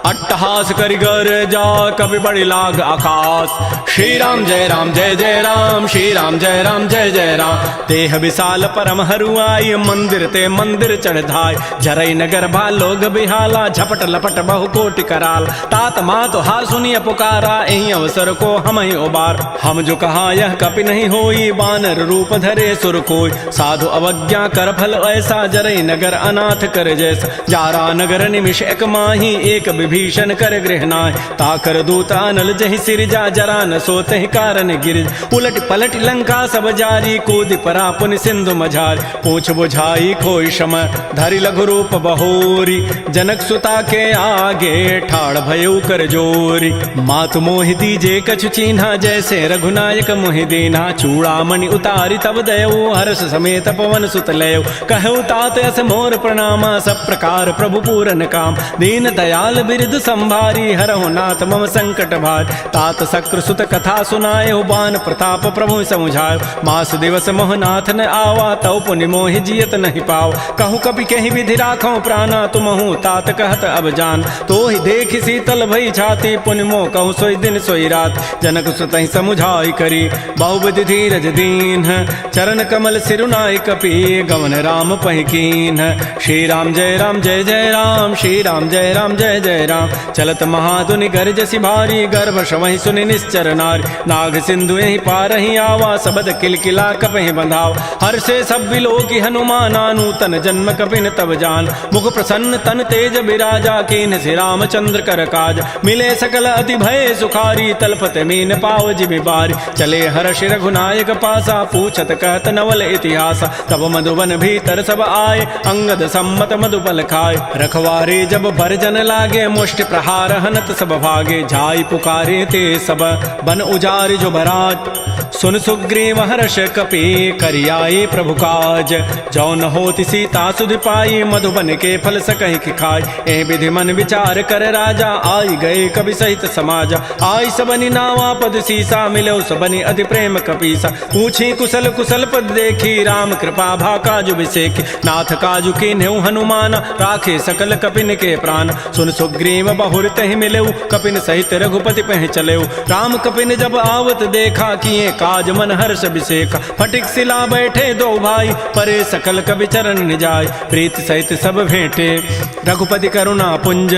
अट्टहास करि गर जा कभी बड़ी लाग आकाश, श्री राम जय जय राम, श्री राम जय जय राम, देह विशाल परम हरुआई, मंदिर ते मंदिर चढ़ाई, जरई नगर भालोग बिहाला, झपट लपट बहु कोटि कराल, तात मात हार सुनिय पुकारा, एहि अवसर को हम ही उबार, हम जो कहा यह कपि नहीं होई, बानर रूप धरे सुर कोई, साधु अवज्ञा कर फल ऐसा, जरई नगर अनाथ कर जैसा, जारा नगर निमिष एक माही, एक विभीषण कर गृहनाय, ताकर दूता नल जहि सिरजा, जरा न सोते कारण गिर, उलट पलट लंका सब जारी, कूद परा पुनि सिंधु मझार, पूछ बुझाई खोई शम, धरि लघु रूप बहोरी, जनक सुता के आगे ठाड़ भयउ कर जोरी, मातु मोहि दीजे कछु चीन्हा, जैसे रघुनायक मोहि दीन्हा, चूड़ामणि उतारी तब दयऊ, हर्ष समेत पवन सुत लयऊ, कहऊ तात अस मोर प्रणामा, सब प्रकार प्रभु पूरन काम, दीन दयाल बिरद संभारी, हरहु नाथ मम संकट भार, तात सक्र सुत कथा सुनायो, बान प्रताप प्रभु समुझायो, मास दिवस मोहनाथ न आवा, तौ पुनि मोहि जियत नहीं पाव, कहूँ कपि कहीं विधि राखो प्राणा, तुमहु तात कहत अब जान, तो ही देख शीतल भई छाती, पुनि मोह कहूँ सोई दिन सोई रात, जनक सुतहि समुझाई करी, बहुविधि धीरज दीन, चरण कमल सिरुनाई कपि, गवन राम पहिकीन, श्री राम जय जय राम, श्री राम जय जय राम, चलत महाधुनि गर्जसि भारी, गर्भ शवहि सुनि निश्चर नारी, नाग सिंधु यही पारहि आवा, सबद किलकिला कपहि बंधाव, हर से सब विलोकी हनुमाना, नूतन जन्म कपिन तब जान, मुख प्रसन्न तन तेज बिराजा, कीन से रामचंद्र कर काज, मिले सकल अति भय सुखारी, तलपत मीन पाव जिमि बारी, चले हर्ष रघुनायक पासा, पूछत कहत नवल इतिहास, तब मधुबन भीतर सब आए, अंगद सम्मत मधुपल खाए, रखवारे जब भरजन लागे, मुष्टि प्रहार हनत सब भागे, झाई पुकारे ते सब बन उजारि जो भराज, सुन सुग्रीव हर्ष कपि करियाए प्रभु काज, जौन होति सीता सुधि पाई, मधुबन के फल सकहि कि खाई, ए विधि मन विचार कर राजा, आई गए कवि सहित समाजा, आई सबनि नावा पद सीसा, मिलो सबनि अति प्रेम कपीसा, पूछी कुशल कुशल पद देखी, राम कृपा भा काजु विसेखी, नाथ काजु कीन्हु हनुमान, राखे सकल कपिन के प्राण, सुन सुग्रीव सुग्रीव बहुर तहि मिलेऊ, कपिन सहित रघुपति पह चलेऊ। राम कपिन जब आवत देखा, किए काज मन हर्ष बिसेखा। फटिक सिला बैठे दो भाई, परे सकल कवि चरण निजाय। प्रीत सहित सब भेंटे, रघुपति करुणा पुंज।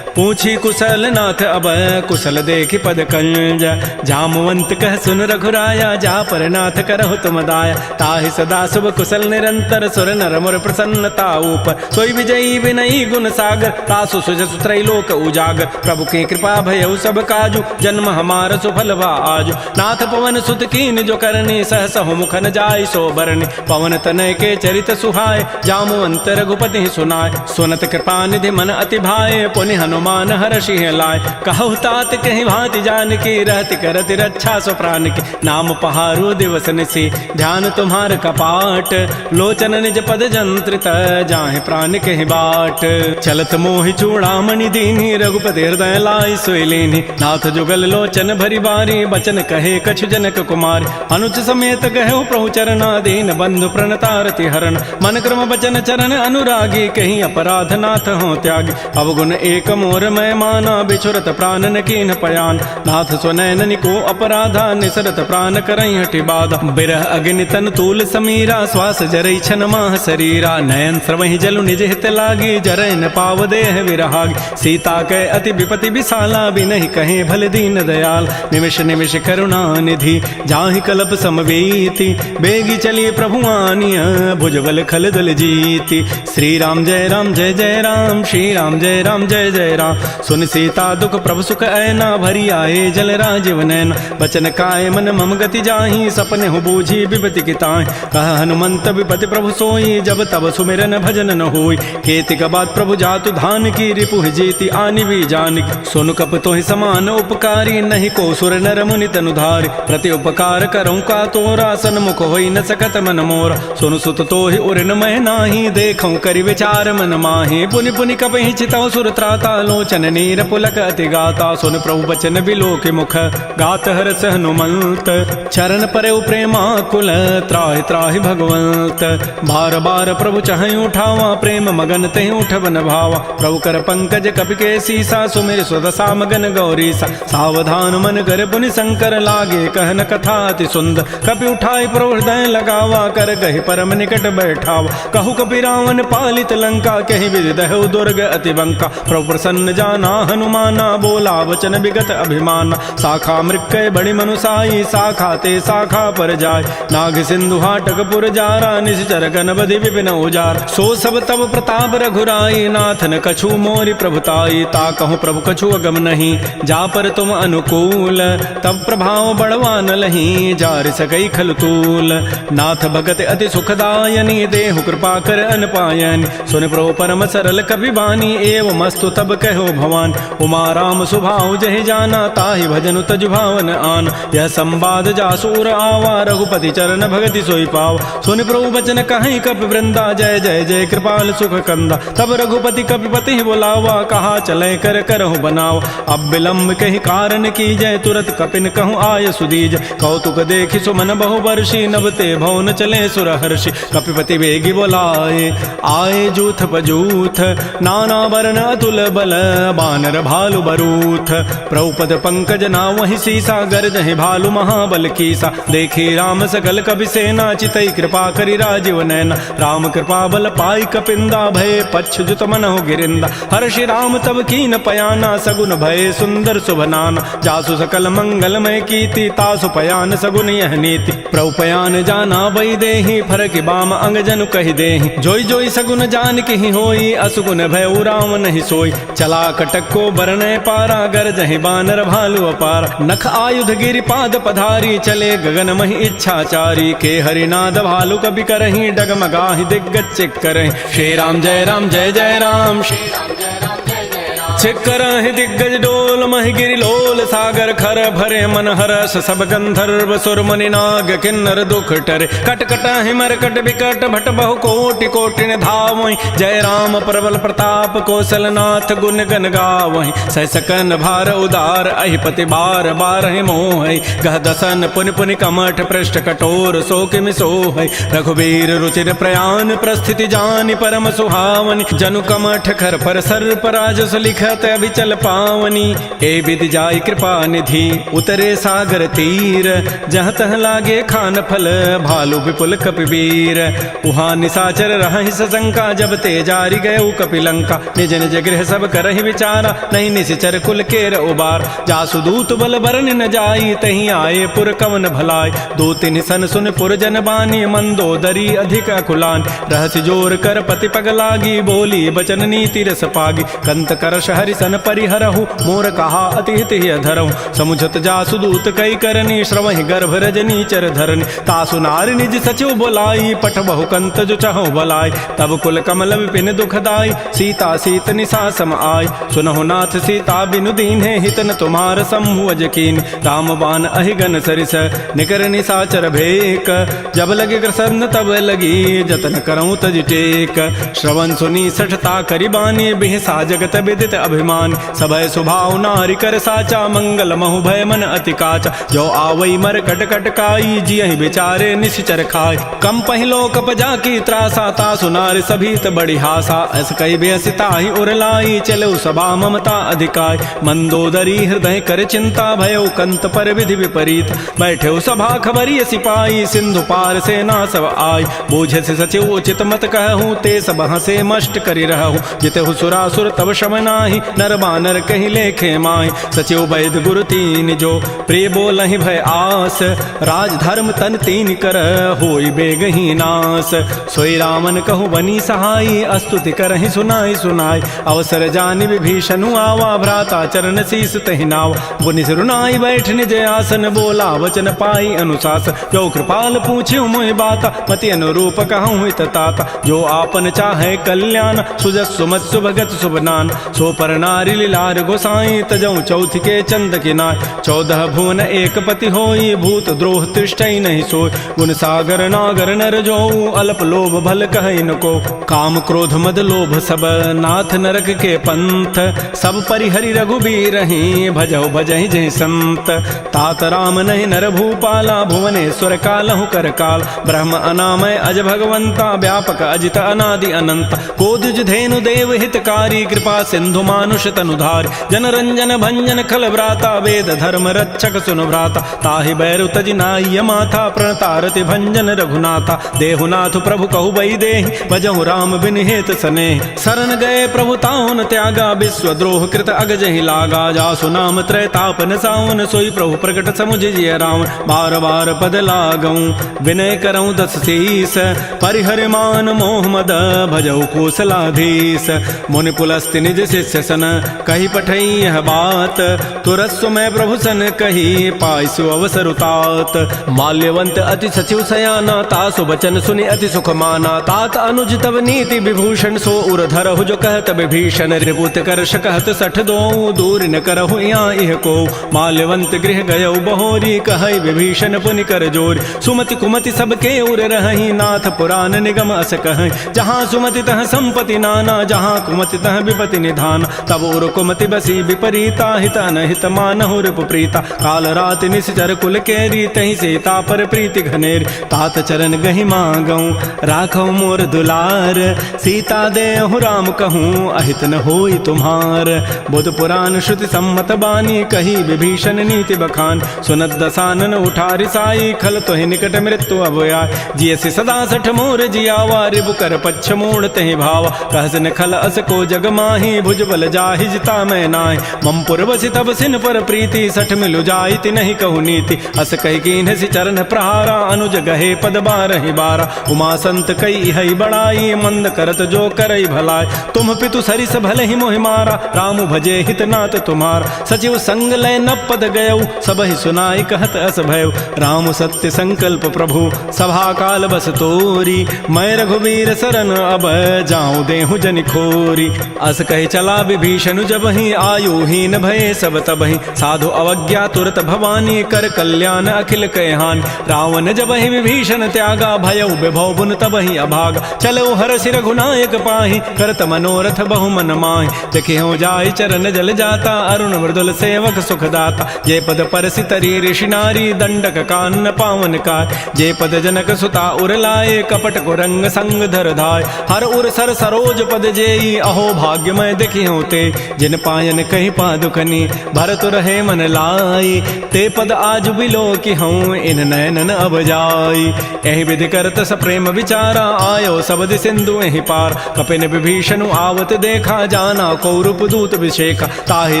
पूछी कुशल नाथ अब, कुशल देखि पद कंज। जामवंत कह सुन रघुराया, जा पर नाथ करहु तुम दाया। ताहि सदा शुभ कुशल निरंतर, सुर नर मुर प्रसन्नता ऊपर। सोई विजयी विनयी गुण सागर, तासु सुजसु त्रैलोक उजागर। प्रभु की कृपा भयउ सब काजू, जन्म हमार सुफल भा आजु। नाथ पवन सुत कीन जो करनी, सहसहु मुख न जाय सो बरनी। पवन तनय के चरित सुहाय, जामवंत रघुपति सुनाय। सुनत कृपा निधि मन अति भाए, पुनि हनुमान हर्षि लाय। कहु तात कहीं भांति जानकी, रहति करति रक्षा सो प्राण की। नाम पहारो दिवस निसी, ध्यान तुम्हार कपाट। लोचन निज पद जंत्रित, जाहि प्राण कहि बाट। चलत मोहि चूड़ामणि दीनी, रघुपति हृदय लाई सोई लीनी। नाथ जुगल लोचन भरी बारी, बचन कहे कछु जनक कुमारी। अनुज समेत गहे प्रभु चरणा, दीन बंधु प्रणतारति हरण। मन क्रम बचन चरण अनुरागी, कहीं अपराध नाथ हो त्यागी। अवगुण एक मोर मैं माना, बिछुरत प्राण न कीन पयान। नाथ सुनैन को अपराधा, निसरत प्राण करई हटि बाधा। बिरह अग्नि तन तूल समीरा, श्वास जरई छन माह शरीरा। नयन स्रवहि जलु निज हित लागी, जरय न पाव देह विरहागी। सीता कै अति विपति विशाला, बिनहि कहे भल दीन दयाल। निमिष निमिष करुणा निधि, जाहि कल्प समवेति। बेगी चलिए प्रभु आनिया, भुजबल खल दल जीति। श्री राम जय राम जय जय राम, श्री राम जय राम जय जय राम। सुन सीता दुख प्रभु सुख ऐना, भरी आए जल राजीव नैना। बचन काय मन मम गति जाहि, सपने हो बूझी विपति की ताहि। कह हनुमंत विपति प्रभु सोई, जब तब सुमिरन भजन न होई। केतिक बाद प्रभु जातु धान की, रिपुह जीति आनि भी जानकी। सुन कप तोहि समान उपकारी, नहीं को सुर नर मुनि तनुधारी। प्रति उपकार करऊँ का तोरा, सन्मुख होई न सकत मन मोरा। सुन सुत तोहि उरन मैं नाही, देखऊँ करि विचार मन माहि। पुनि पुनि कपहि चितौ सुर त्राता, लोचन नीर पुलक अति गाता। सुन प्रभु बचन बिलोक मुख, गात हरस हनुमंत। चरण परeu प्रेमा कुल, त्राहि त्राहि भगवंत। बार बार प्रभु चहई उठावा, प्रेम मगन तहि उठबन भावा। प्रभु कर पंकज कपि के सीसा, सुमिर सुदशा मगन गौरीसा। सावधान मन कर पुनि शंकर, लागे कहन कथा अति सुंदर। कपि उठाई प्रभु हृदय लगावा, कर गहि परम निकट बैठावा। कहु कपि रावण पालित लंका, कहि विधि दहु दुर्ग अति बंका। प्रभु प्रसन्न जाना हनुमाना, बोला वचन विगत अभिमाना। शाखा मृक्कय बड़ी मनुसाई, शाखा ते शाखा पर जाय। नाग सिंधु हाटक पुर जारा, निश्चर गण बधि विपिन उजार। सो सब तब प्रताप रघुराई, नाथ न कछु मोरि प्रभुताई। ता कहूँ प्रभु कछु अगम नहीं, जा पर तुम अनुकूल। तब प्रभाव बड़वान लही, जार सकई खल तूल। नाथ भगत अति सुखदायनी, देहु कृपा कर अनपायनी। सुन प्रभु परम सरल कपि बानी, एव मस्तु तब कहो भवान। उमा राम सुभाव जहि जाना, ताहि भजनु तजु भावन आन। यह संवाद जासूर आवा, रघुपति चरण भगति सोई पाव। सुन प्रभु बचन कहीं कपि वृंदा, जय जय जय कृपाल सुख कंदा। तब रघुपति कपिपति बुलावा, कहा चले कर करहु बनाव। अब विलंब कहि कारण की जय, तुरत कपिन कहूँ आय सुदीज। कौतुक देखि सुमन बहु वर्षी, नभते भवन चले सुर हर्षि। कपिपति वेगी बोलाए, आए जूथ पजूथ। नाना वर्ण अतुल बल, बानर भालु बरूथ। प्रभुपद पंकज नावहि सीसा, गरजहि भालु महाबल कीसा। देखी राम सकल कपि सेना, चितई कृपा करि राजीव नैना। राम कृपा बल पाई कपिंदा, भय पच्छ जुत मनहु गिरिंदा। हर्षि राम तब कीन पयाना, सगुन भय सुंदर शुभनाना। जासु सकल मंगलमय कीर्ति, तासु पयान सगुन यह नीति। प्रभु पयान जाना बई देहि, फरकि बाम अंग जनु कहि देहि। जोई जोई सगुन जान की होई, असुगुन भय राम नहीं सोई। चला कटक को बरनय पारा, गरजहि बानर भालु अपार। नख आयुध गिरि पाद पधारी, चले गगन महि इच्छाचारी। के हरिनाद भालु कपि करहि, डगमगाहि दिग्गज चिक करहि। श्री राम जय राम जय जय राम, श्री राम जय राम जय जय राम। चिक्करहि दिग्गज डोल, महि गिरि लोल सागर खर। भरे मन हरस सब गंधर्व, सुर मुनि नाग किन्नर दुख टरे। कट कटहि मरकट बिकट, भट बहु कोटि कोटि धावहि। जय राम प्रबल प्रताप, कौशलनाथ गुण गन गावहि। सहसकन भार उदार, अहिपति बार बारहि मोहि। गह दसन पुनि पुनि कमठ, पृष्ठ कठोर सो किमि सोहि। रघुबीर रुचिर प्रयाण, प्रस्थिति जानि परम सुहावनि। जनु कमठ खर पर सर्प राजस लिख, सुझत अभिचल पावनी, ए विधि जाय कृपा निधि उतरे सागर तीर, जहाँ तह लागे खान फल भालू विपुल कपिवीर। उहाँ निशाचर रहि सशंका, जब ते जारी गयऊ कपिलंका, निज निज गृह सब करहि विचारा, नहीं निशिचर कुल केर उबार। जासु दूत बल बरन न जाई, तहीं आए पुर कवन भलाई, दो तिन सन सुन पुर जन बानी, मंदोदरी अधिक अकुलान। रहस्य जोर कर पति पग लागी, बोली बचन नीति रस पागी, कंत करश हरि सन परिहरहु, मोर कहा अति हित ही धरहु। समुझत जासु दूत कई करनी, श्रवहि गर्भ रजनी चर धरनी, तासु नारी निज सचिव बोलाई, पठ बहु कंत जो चहु बलाई। तब कुल कमल विपिन दुखदाई, सीता सीत निशा सम आई, सुनहु नाथ सीता बिनु दीन्हे, हितन तुम्हार शंभु अजकीन। राम बाण अहिगन सरिस निकर निशाचर भेक, जब लगे ग्रसन तब लगी, जतन करऊं तज टेक। श्रवण सुनी सठता करिबानी, बिहसा जगत विदित अभिमान, सभय सुभाव नारी कर साचा, मंगल महु भय मन अति काचा। जो आवई मर कट कट काई, जियहि बेचारे निश्चर खाय, कम पहिलो कप जाकी त्रासा, तासु नारी सभीत बड़ी हासा। अस कई बेसिता ही उरलाई, चलो सभा ममता अधिकाय, मंदोदरी हृदय कर चिंता, भयो कंत पर विधि विपरीत। बैठे सभा खबरी सिपाही, सिंधु पार सेना सब आई, बोझ से सचिव उचित मत कहूँ, ते सब हंसे मष्ट करि रहूँ। जितहु सुरासुर तब शम नाही, नर बानर कहि लेखे माय। सचिव वैद गुरु तीन जो, प्रिय बोलहि भय आस, राज धर्म तन तीन कर, होई बेगहि नास। सोई रामन कहु बनी सहाई, अस्तुति करहि सुनाई सुनाई, अवसर जानि विभीषणु आवा, भ्राता चरण शीस तहि नावा। पुनि सिरुनाई बैठ निज आसन, बोला वचन पाई अनुशासन, जो कृपाल पूछ्यु मोहि बाता, मति अनुरूप कहूँ हित ताता। जो आपन चाहे कल्याण, सुजस सुमत सुभगत सुबनान, सो पर नारी लीलार गोसाई, तजऊ चौथ के चंद किनाय। 14 भुवन एक पति होई, भूत द्रोह तृष्टि नहीं सोय, गुण सागर नागर नर जोऊ, अल्प लोभ भल कहै न को। काम क्रोध मद लोभ सब, नाथ नरक के पंथ, सब परिहरि रघुबीर ही, भजहु भजहि जय संत। तात राम नहीं नर भूपाला, भुवनेश्वर कालहु कर काल, ब्रह्म अनामय अज भगवंता, व्यापक अजित अनादि अनंत। कोदिज धेनु देव हितकारी, कृपा सिंधु मानुष तनुधार, जन रंजन भंजन खल व्राता, वेद धर्म रक्षक सुनु भ्राता। ताहि बैरु तजि नाय माथा, प्रणतारति भंजन रघुनाथा। देहुनाथ प्रभु कहु बई देहि, भजहु राम बिन हेत स्नेह। शरण गए प्रभु ताहुन त्यागा, विश्व द्रोह कृत अगजहि लागा। जासु नाम त्रैतापन सावन, सोई प्रभु प्रकट समुझ जिय रावण। बार बार पद लागऊं, विनय करऊं दस शीस, परिहर मान मोह मद, भजहु कौशलाधीश। मुनि पुलस्त्य निज शिष्य सन, कही पठई यह बात, तुरस्व मैं प्रभु सन कही, पाइसु अवसर उतात। माल्यवंत अति सचिव सयाना, तासु बचन सुनि अति सुख माना। तात अनुज तब नीति विभूषण, सो उर धरहु जो कहत विभीषण। रिपुत करश कहत सठ दोऊ, दूर न करहु यहाँ इह को। माल्यवंत गृह गयऊ बहोरी, कहै विभीषण पुनि कर जोरी। सुमति कुमति सबके उर रहहि, नाथ पुराण निगम अस कहै। जहाँ सुमति तह संपत्ति नाना, जहाँ कुमति तह विपति निधान। तब उर कुमति बसी विपरीता, हित अनहित मानहु रिपु प्रीता। काल रात निश्चर कुल केरी, तहि सीता पर प्रीति घनेरी। तात चरण गहि मांगऊं, राखऊ मोर दुलार, सीता देहु राम कहूँ, अहित न होई तुम्हार। बुध पुराण श्रुति सम्मत बानी, कही विभीषण नीति बखान। सुनत दसानन उठारि साई, खल तोहि निकट मृत्यु अब आय। जियसि सदा सठ मोर जियावा, रिबु कर पच्छ मोड़ तहि भावा। कहस न खल अस को जग माही, भुज बल जाहि जिता मैं नाहि। मम पुर बसि तब सिन पर प्रीति, सठ मिलु जाइति नहीं कहु नीति। अस कहि कीन्हसि चरण प्रहारा, अनुज गहे पद बारहि बारा। उमा संत कई हई बड़ाई, मंद करत जो करई भलाई। तुम पितु सरिस भले ही मोहि मारा, राम भजे हित नाथ तुम्हारा। सचिव संग लय न पद गयऊ, सबहि सुनाई कहत अस भयऊ। राम सत्य संकल्प प्रभु, सभा काल बस तोरी। मैं रघुवीर शरण अब, जाऊं देहु जनि खोरी। अस कहि चला विभीषण जबहि, आयुहीन भये सब तबहि। साधु अवज्ञा तुरत भवानी, कर कल्याण अखिल कहान। रावण जबहि विभीषण त्यागा, भयउ विभव बुन तबहि अभागा। चलो हरषि रघुनायक पाहि, करत मनोरथ बहु मन माहि। देखियो जाय चरण जल जाता, अरुण मृदुल सेवक सुखदाता। जे पद परसि तरी ऋषि नारी, दंडक कानन पावन काय। जे पद जनक सुता उर लाए, कपट को रंग संग धर धाय। हर उर सर सरोज पद जेई, अहो भाग्य मैं देखियो होते, जिन पायन कही पादुकनी भरत रहे मन लाई, ते पद आज बिलो की हूँ इन नैनन अब जाई। यही विधि करत सप्रेम विचारा, आयो सबद सिंधु यही पार, कपिन विभीषण आवत देखा, जाना कौरूप दूत विषेखा, ताहि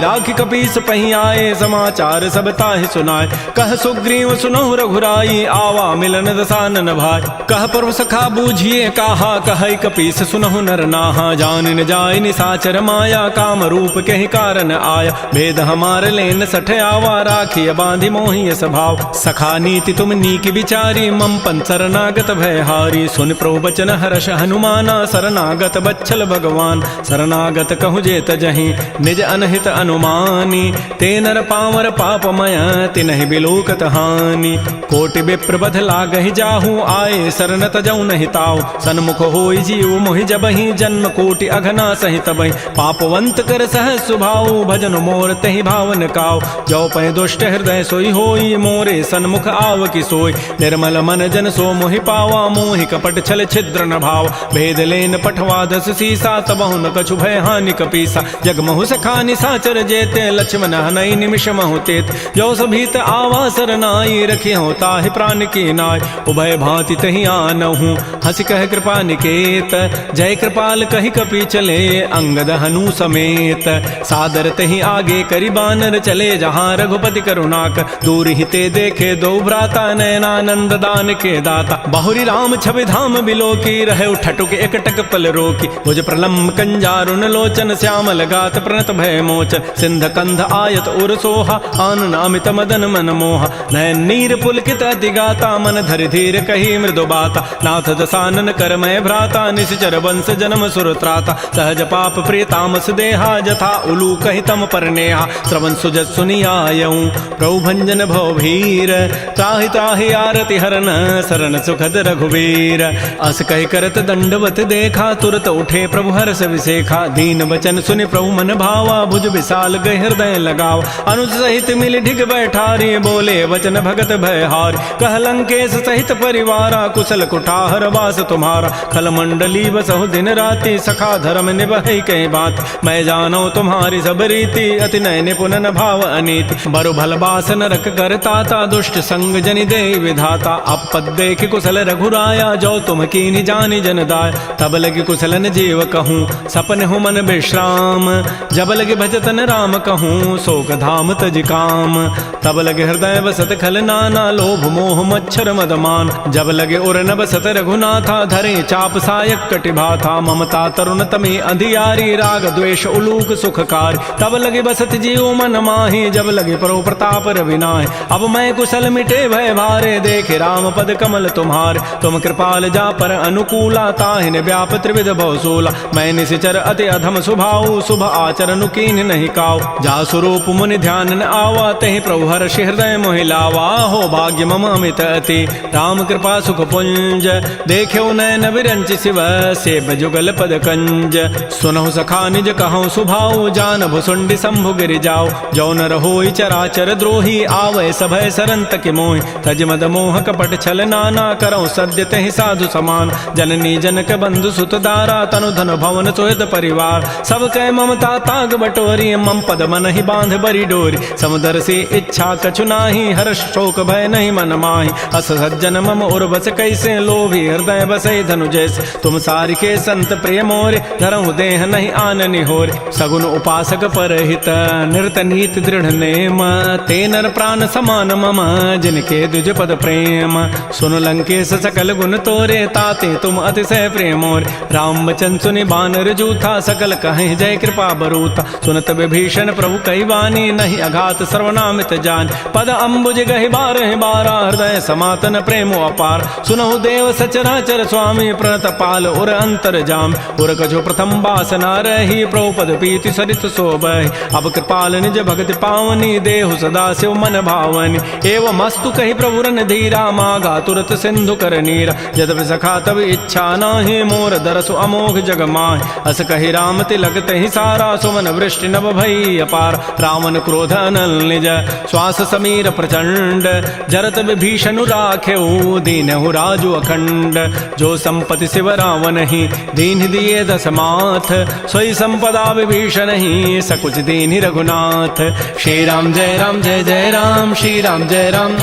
राखी कपीस पही आए, समाचार सब ताहि सुनाए, कह सुग्रीव सुनहु रघुराई, आवा मिलन दसानन भाई, कह प्रभु सखा बूझिए कहा, कह कपीस सुनहु नर नाहा, जान न जाय निसाचर माया, काम रूप के ही कारण आया, भेद हमार लेन सठ आवा, राखिय बांधि मोहि स्वभाव, सखा नीति तुम नीक विचारी, मम पन शरणागत भयहारी, सुन प्रभु बचन हर्ष हनुमाना, शरणागत बच्छल भगवान, शरणागत कहु जेत जहीं निज अनहित अनुमानी, ते नर पामर पापमय तिनहि बिलोकत हानि, कोटि विप्र बध लागहि जाहू, आए शरण तजौ नहीं ताऊ, सन्मुख होई जीव मोहि जबहि, जन्म कोटि अघना सहि तबहि, पापवंत कर सहज सुभाऊ, भजन मोर तहि भावन काऊ, जो पै दुष्ट हृदय सोई होई, मोरे सन्मुख आव की सोई, निर्मल मन जन सो मोहि पावा, मोहि कपट छल छिद्र न भाव, भेद लेन पठवा दस सीसा, तबहु न कछु भय हानि कपीसा, जगमहु सखा निसाचर जेते, लक्ष्मण हनई निमिष महु तेत, जो सभीत आवा सरनाई, रखी हो ताहि प्राण की नाय, उभय भांति तहि आनहु, हंस कह कृपा निकेत, जय कृपाल कहि कपि चले, अंगद हनु समेत, सादर तहि आगे करि बानर चले, जहाँ रघुपति करुणाक, दूर हिते देखे दो भ्राता, नयनानंद दान के दाता, बहुरी राम छवि धाम बिलो की, रहे उठटुक एकटक पल रोकी, भुज प्रलम्ब कंजारुन लोचन, श्यामल गात प्रणत भय मोचन, सिंध कंध आयत उर सोहा, आनन अमित मदन मन मोहा, नयन नीर पुलकित अति गाता, मन धरि धीर कही मृदु बाता, नाथ दसानन कर मैं भ्राता, निश्चर वंश जन्म सुर त्राता, सहज पाप प्रिय तामस देहा, जथा उलू कहि तम पर नेहा, श्रवण सुजत सुनियायऊं, प्रभु भंजन भव भीर, त्राहि त्राहि आरति हरन, शरण सुखद रघुवीर, अस कहि करत दंडवत देखा, तुरत उठे प्रभु हर्ष विसेखा, दीन वचन सुनि प्रभु मन भावा, भुज विशाल गहि हृदय लगावा, अनुज सहित मिल ढिग बैठारी, बोले वचन भगत भयहार, कह लंकेश सहित परिवारा, कुशल कुठार वास तुम्हारा, खल मंडली बसहु दिन राति, सखा धर्म निभहि कई बात, मैं जानो तुम्हारी सब रीति, अति नय निपुण न भाव अनीति, बरु भल बास नरक करताता, दुष्ट संग जनि दे विधाता, अपद देख कुशल रघुराया, जो तुम कीनि जानि जन दाय, तब लगे कुशलन जीव कहूँ, सपन हो मन विश्राम, जब लगे भजतन राम कहूँ, शोक धाम तज काम, तब लगे हृदय बसत खल नाना, लोभ मोह मच्छर मदमान, जब लगे उर न बसत रघुनाथा, धरे चाप सायक कटिभाथा, ममता तरुण तमे अंधियारी, राग द्वेष उलूक सुखकार, तब लगे बसत जीव मन माही, जब लगे परो प्रताप रविनाय, अब मैं कुशल मिटे भय भारे, देखे राम पद कमल तुम्हारे, तुम कृपाल जा पर अनुकूला, ताहिन व्याप त्रिविध भवसूला, मैं निशिचर अति अधम स्वभाव, शुभ आचरण कीन नहीं काव, जा स्वरूप मुनि ध्यान न आवा, तहि प्रभु हर्षि हृदय मोहि लावा, हो भाग्य मम अमित अति, राम कृपा सुख पुंज, देख्यो नयन विरंच शिव, सेव जुगल पद कंज, सुनहु सखा निज कहूँ सुभाव, जान भुसुंडि शंभु गिरि जाओ, जो न रहोई चराचर द्रोही, आवै सभय सरंत के मोहि, तज मद मोह कपट छल नाना, करौ सद्य तहि साधु समान, जननी जनक बंधु सुत दारा, तनु धन भवन सोहद परिवार, सब कै ममता ताग बटोरी, मम पद मन ही बांध बरी डोरी, समुदर से इच्छा कछु नाही, हर्ष शोक भय नहीं मन माही, अस सज्जन मम उर्वस कैसे, लोभी हृदय बसै धनु जैसे, तुम सारिके संत प्रिय मोरे, धरहु देह नहीं आननि होरे, सगुन उपासक परहित, निरत नीत दृढ़ नेम, ते नर प्राण समान मम, जिनके द्विज पद प्रेम, सुन लंकेश सकल गुण तोरे, ताते तुम अतिशय प्रेम मोरे, राम वचन सुनि बानर जूथा, सकल कहें जय कृपा बरूता, सुनत विभीषण प्रभु कई वाणी, नहीं अघात सर्वनामित जान, पद अम्बुज गहि बारहि बारा, हृदय समातन प्रेम अपार, सुनहु देव सचराचर स्वामी, प्रणत पाल उर अंतर जाम, उर कछु प्रथम बासना रही, प्रभु पद पीति सरित शोभहि, अब कृपाल निज भगति पावनी, देहु सदा शिव मन भावनी, एवं मस्तु कहि प्रभु रन धीरा, मागा तुरत सिंधु कर नीरा, यद्यपि सखा तब इच्छा नाही, मोर दरसु अमोघ जग माहि, अस कहि राम तिलक तहि सारा, सुमन वृष्टि नभ भई अपार, रावण क्रोध अनल निज, श्वास समीर प्रचंड, जरत विभीषण राखेऊ, दीनहु राजु अखंड, जो संपत्ति शिव रावण ही, दीन दिए दस माथ, सोई संपत्ति आपदा विभीषण ही सकुच दीनि रघुनाथ। श्री राम जय राम जय जय राम, श्री राम जय राम।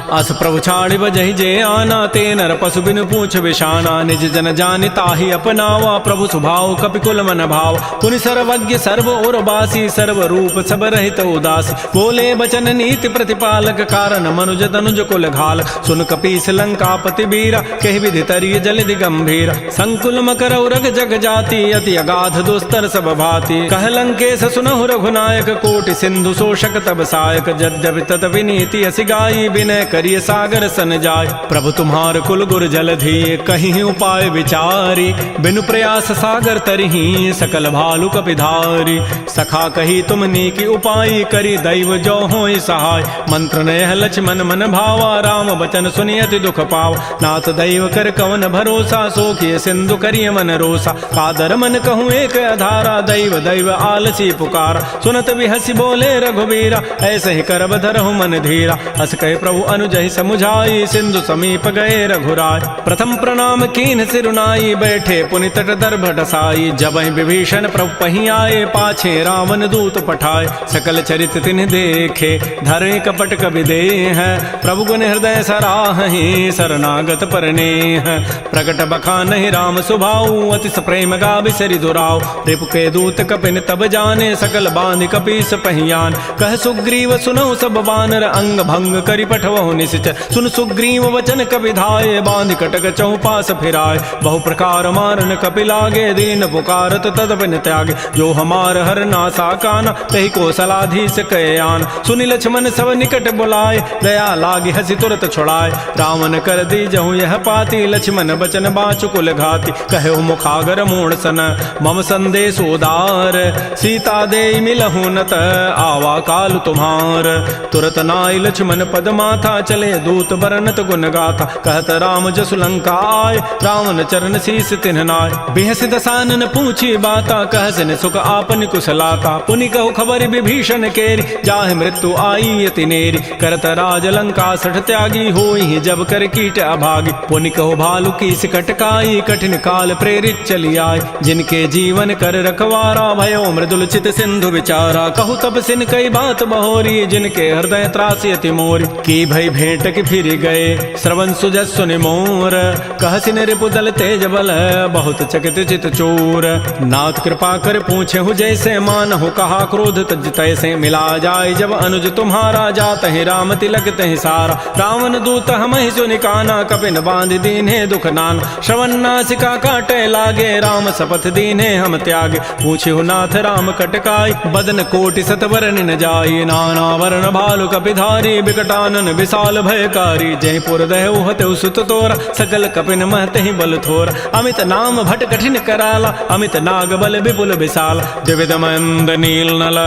अस प्रभु छाड़ि बजहि जे आना, ते नर पशु बिनु पूछ विशाना। निज जन जानि ताहि अपनावा, प्रभु स्वभाव कपिकुल मन भाव। पुनि सर्वज्ञ सर्व उर्वासी, सर्व रूप सब रहित उदासी। बोले बचन नीति प्रतिपालक, कारण मनुज तनुज कुल घाल। सुन कपीस लंकापति बीरा, कहि विधि तरिय जलधि गंभीर। संकुल मकर उरग जग जाति, अति अगाध दुस्तर सब भाति। कह लंकेश सुनहु रघुनायक, कोटि सिंधु शोषक तब सायक। यद्यपि तदपि नीति असि गाई, विनय करिय सागर सन जाय। प्रभु तुम्हार कुल गुर जलधि, कहीं उपाय विचारी। बिनु प्रयास सागर तरही, सकल भालु कपिधारी। सखा कही तुम नीकी उपाय, करी दैव जो होई सहाय। मंत्र नयह लक्ष्मण मन भावा, राम बचन सुनि अति दुख पाव। नाथ दैव कर कवन भरोसा, सोखिय सिंधु करिय मन रोसा। कादर मन कहूँ एक आधारा, दैव दैव आलसी पुकारा। सुनत बिहसी बोले रघुबीरा, ऐसे ही करब धरहु मन धीरा। अस कहे प्रभु अनुजहि समुझाई, सिंधु समीप गए रघुराय। प्रथम प्रणाम कीन सिरुनाई, बैठे पुनि तट दर्भ डसाई। जबहि विभीषण प्रभु पही आए, पाछे रावण दूत पठाए। सकल चरित तिन्ह देखे, धरे कपट कवि देह। प्रभु गुण हृदय सराहि, शरणागत परनेह। प्रकट बखानहि राम सुभाऊ, अति प्रेम गावि सरि दुराऊ। रिपु के दूत कपिन तब जाने, सकल बांधि कपीस पहियान। कह सुग्रीव सुनौ सब बानर, अंग भंग करि पठवहु निश्चर। सुन सुग्रीव वचन कपि धाये, बांधि कटक चहुपास फिराय। बहु प्रकार मारन कपि लागे, दीन पुकारत तदपिन त्यागे। जो हमार हर नासा काना, तहि कौशलाधीश कयान। सुनि लक्ष्मण सब निकट बुलाए, दया लागी हसी तुरत छुड़ाए। रावण कर दी जहु यह पाती, लक्ष्मण बचन बाचु कुल घाती। कहो मुखागर मूढ़ सन, मम संदेश उदार। सीता दे मिलहु नत, आवा काल तुम्हार। तुरत नाई लक्ष्मण पद माथा, चले दूत बरनत गुण गाथा। कहत राम जसु लंका आय, रावण चरण शीस तिन्ह नाय। बिहस दसानन पूछी बाता, कहसन सुख आपन कुशलाता। पुनि कहु खबर विभीषण केरी, जाहि मृत्यु आई अति नेरी। करत राज लंका सठ त्यागी, होई जब कर कीट अभागी। पुनि कहु भालु की कटकाई, कठिन काल प्रेरित चली आय। जिनके जीवन कर रखवारा, भयो मृदुल चित सिंधु विचारा। कहु तब सिन कई बात बहोरी, जिनके हृदय त्रासी अति मोरी। की भई भेंट की फिर गए, श्रवण सुजस सुनि मोर। कहसिन रिपुदल तेज बल, बहुत चकित चित चोर। नाथ कृपा कर पूछे हु जैसे, मानहु कहा क्रोध तज तैसे। मिला जाय जब अनुज तुम्हारा, जात ही राम तिलक तहि सारा। रावण दूत हमहि सुनि काना, कपिन बांध दीन्हे दुख नान। श्रवण नासिका काटे लागे, राम शपथ दीन्हे हम त्यागे। पूछे नाथ राम कटकाई, बदन कोटि सतवर न जाई। नाना वर्ण भालु कपिधारी, बिकटानन विशाल भयकारी। जयपुर दहु हतु सुत तोरा, सकल कपिन महतहि बल थोरा। अमित नाम भट कठिन कराला, अमित नाग बल विपुल विशाल। द्विविध मंद नील नल,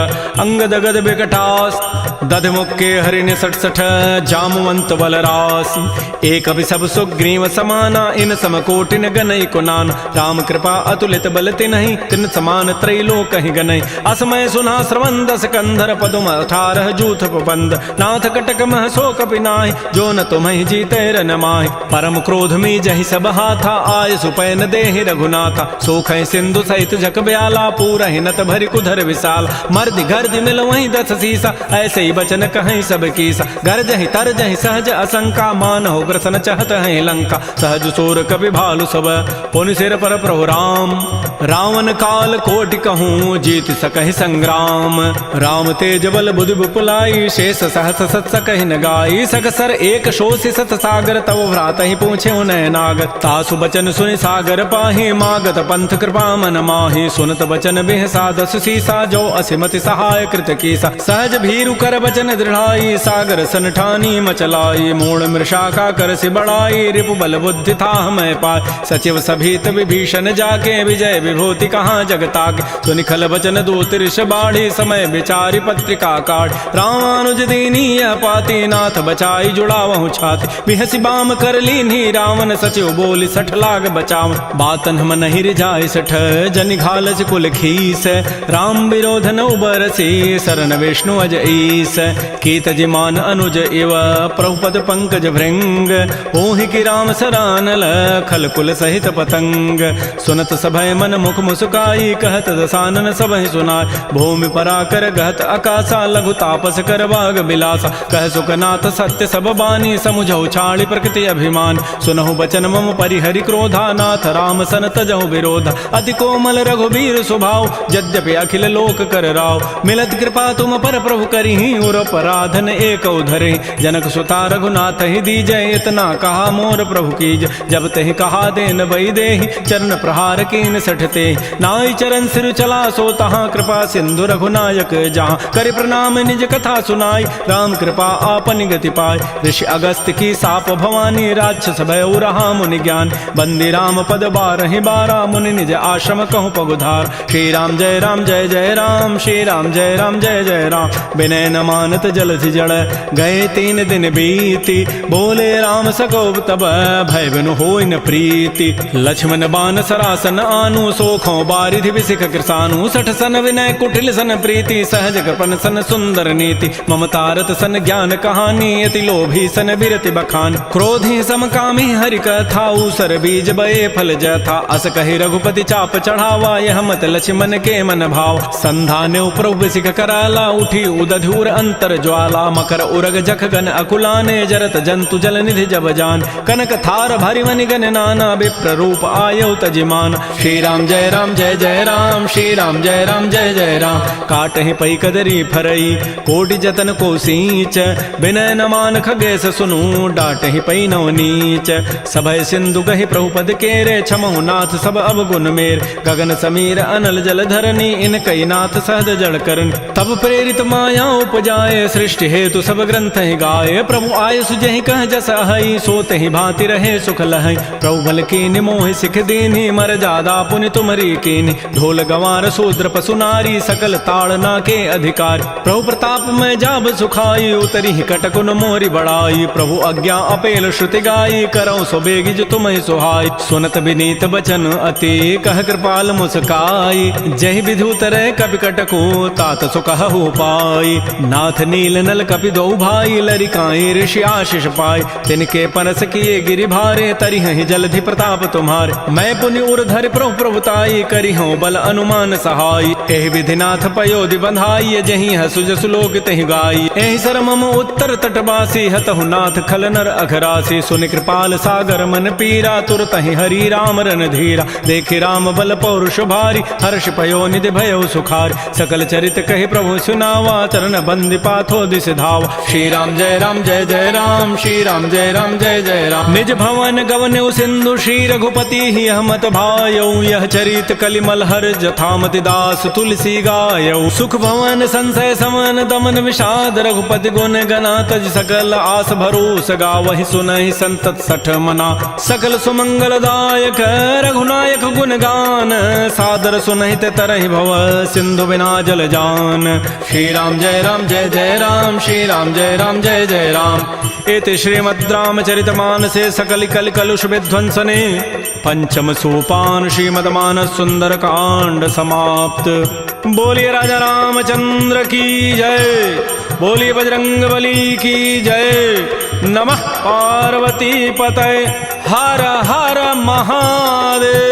अंगद गद बिकटास। दध मुक्के हरिण सठ सठ, जामवंत बल रासी। एक अभि सब सुग्रीव समाना, इन सम कोटिन गनई कुनान। राम कृपा अतुलित बल तिन्हि, तिन समान त्रैलोक ही गनई। असमय सुना श्रवण दस कंधर, पदुम 18 जूथ बंद। नाथ कटक मह सो कपि नाहि, जो न तुम्हि जीते रन माहि। परम क्रोध में जहि सब हाथा, आय सुपैन देहि रघुनाथा। सोखै सिंधु सहित जग ब्याला, पूरहि नत भरि कुधर विशाल। मर्दि गर्दि मिल वहीं 10 सीसा, ऐसे ही बचन कहीं सब कीसा। गरजहि तरजहि सहज असंका, मानहु ग्रसन चहत है लंका। सहज सोर कपि भालु सब, पुनि सिर पर प्रभु राम। रावण काल कोटि कहूँ, जीत सकहि संग्राम। राम तेज बल बुद्धि विपुलाई, शेष सहस सत सकहि न गाई। सकसर एक शोषि सत सागर, तव भ्रात ही पूछे उनय नागर। तासु बचन सुनि सागर पाहि, मागत पंथ कृपा मन माहि। सुनत बचन बिहसा 10 सीसा, जो असिमति सहाय कृत कीसा। सहज भीरु कर बचन दृढ़ाई, सागर सन ठानी मचलाई। मूढ़ मृषा का कर सि बढ़ाई, रिपु बल बुद्धि था मैं पाय। सचिव सभीत विभीषण जाके, विजय विभूति कहाँ जगताके। सुनि खल बचन दूत ऋष बाढ़ी, समय विचारि पत्रिका काढ़। रामानुज दीनी यह पाती, नाथ बचन बचाई जुड़ावहु छाति बिहसी बाम कर लीन्ही रावण सचिव बोली सठ लाग बचाव बातन हम नहीं रिझाई सठ जनि घालस कुल खीस राम विरोध न उबरसी शरण विष्णु अज ईस कीत जिमान अनुज इव प्रभुपद पंकज भृंग ओहि की राम सरानल खल कुल सहित पतंग सुनत सभय मन मुख मुस्काई कहत दसानन सबहि सुनाय भूमि पराकर गहत आकाशा लघु तापस कर बाग बिलासा कह सुखनाथ सत्य सब बानी समुझौ छाड़ी प्रकृति अभिमान सुनहु बचन मम परिहरि क्रोधा नाथ राम सन तजहु विरोध अति कोमल रघुबीर स्वभाव यद्यपि अखिल लोक कर राव मिलत कृपा तुम पर प्रभु करिहि उर पराधन एक उधरे जनक सुता रघुनाथ ही दीजय इतना कहा मोर प्रभु कीज जब तहि कहा देन बई देहि चरण प्रहार कीन सठते नाई चरण सिर चला सो तहाँ कृपा सिंधु रघुनायक जहाँ कर प्रणाम निज कथा सुनाई राम कृपा आपन गति पाय ऋषि अगस्त की साप भवानी राक्षस भय रहा मुनि ज्ञान बंदी राम पद बारहि बारा मुनि निज आश्रम कहूँ पगुधार श्री राम जय राम जय जय राम श्री राम जय राम जय जय राम विनय न मानत जलधि जड़ गए 3 दिन बीती बोले राम सकोब तब भय बिनु होई न प्रीति लक्ष्मण बान सरासन आनु सोखों बारिधि विसिख कृसानु सठ सन विनय कुटिल सन प्रीति सहज कृपन सन सुंदर नीति ममतारत सन ज्ञान कहानी अति लोभी सन बिरति बखान क्रोधी समकामी हरि कथा उसर बीज बये फल जथा अस कहि रघुपति चाप चढ़ावा यह मत लक्ष्मण के मन भाव संधाने प्रभु सिख कराला उठी उदधूर अंतर ज्वाला मकर उरग जख गन अकुलाने जरत जंतु जल निधि जब जान कनक थार भारी मनि गन नाना विप्र रूप आयो तजिमान श्री राम जय राम जय जय राम श्री राम जय राम जय जय राम काटहि पई कदरी फरई कोटि जतन को सींच विनय न मान खगेश सुनु डाटहि पई नव नीच सभय सिंधु गहि प्रभुपद केरे क्षमहु नाथ सब अवगुण मेर गगन समीर अनल जल धरनी इन कई नाथ सहज जड़ करन तब प्रेरित माया उपजाए सृष्टि हेतु सब ग्रंथ ही गाये प्रभु आय सुजहि कह जस अहई सोते ही भांति रहे सुख लहई प्रभु बल कीनि मोहि सिख दीन्हि मर जादा पुनि तुमरी कीनि ढोल गंवार शूद्र पशु नारी सकल ताड़ना के अधिकार प्रभु प्रताप में जाब सुखाई उतरी कटकुन मोरी बड़ाई प्रभु आज्ञा अपेल श्रुति गाई करौ सो बेगी जो तुम्हें सुहाई सुनत विनीत बचन अति कह कृपाल मुस्काई जय विधि उतरे कपि कटको तात सुकहु पाई नाथ नील नल कपि दो भाई लरिकाई ऋषि आशीष पाई तिनके परस किए गिरि भारे तरिहि जलधि प्रताप तुम्हारे मैं पुनि उर्धर प्रभु प्रभुताई करी हूँ बल अनुमान सहाय एहि विधिनाथ पयोधि बंधाई जही हसु जसु लोक तहि गाई एहि सर मम उत्तर तटवासी हतहु नाथ खल नर अघरासी सुनि कृपाल सागर मन पीरा तुरत ही हरि राम रन धीरा देखि राम बल पौरुष भारी हर्ष पयो निधि भयो सुखार सकल चरित कहि प्रभु सुनावा चरण बंदी पाथो दिस धावा श्री राम जय राम जय जय राम श्री राम जय राम जय जय राम निज भवन गवन सिंधु श्री रघुपति ही हमत भायौ यह चरित कलिमल हर जथामति दास तुलसी गायौ सुख भवन संशय समन दमन विषाद रघुपति गुण गना तज सकल आस भरोस गावहि सुनहि संतत सठ मना सकल सुमंगल दायक रघुनायक गुण गान सादर सुनहि ते तरहि भव सिंधु बिना जल जान श्री राम जय राम जय जय राम श्री राम जय राम जय जय राम इति श्रीमद् रामचरितमानसे सकल कल कलुष विध्वंसने पंचम सोपान श्रीमद्मानस सुंदर कांड समाप्त। बोलिए राजा रामचंद्र की जय, बोलिए बजरंग बली की जय। नमः पार्वती पतये, हर हर महादेव।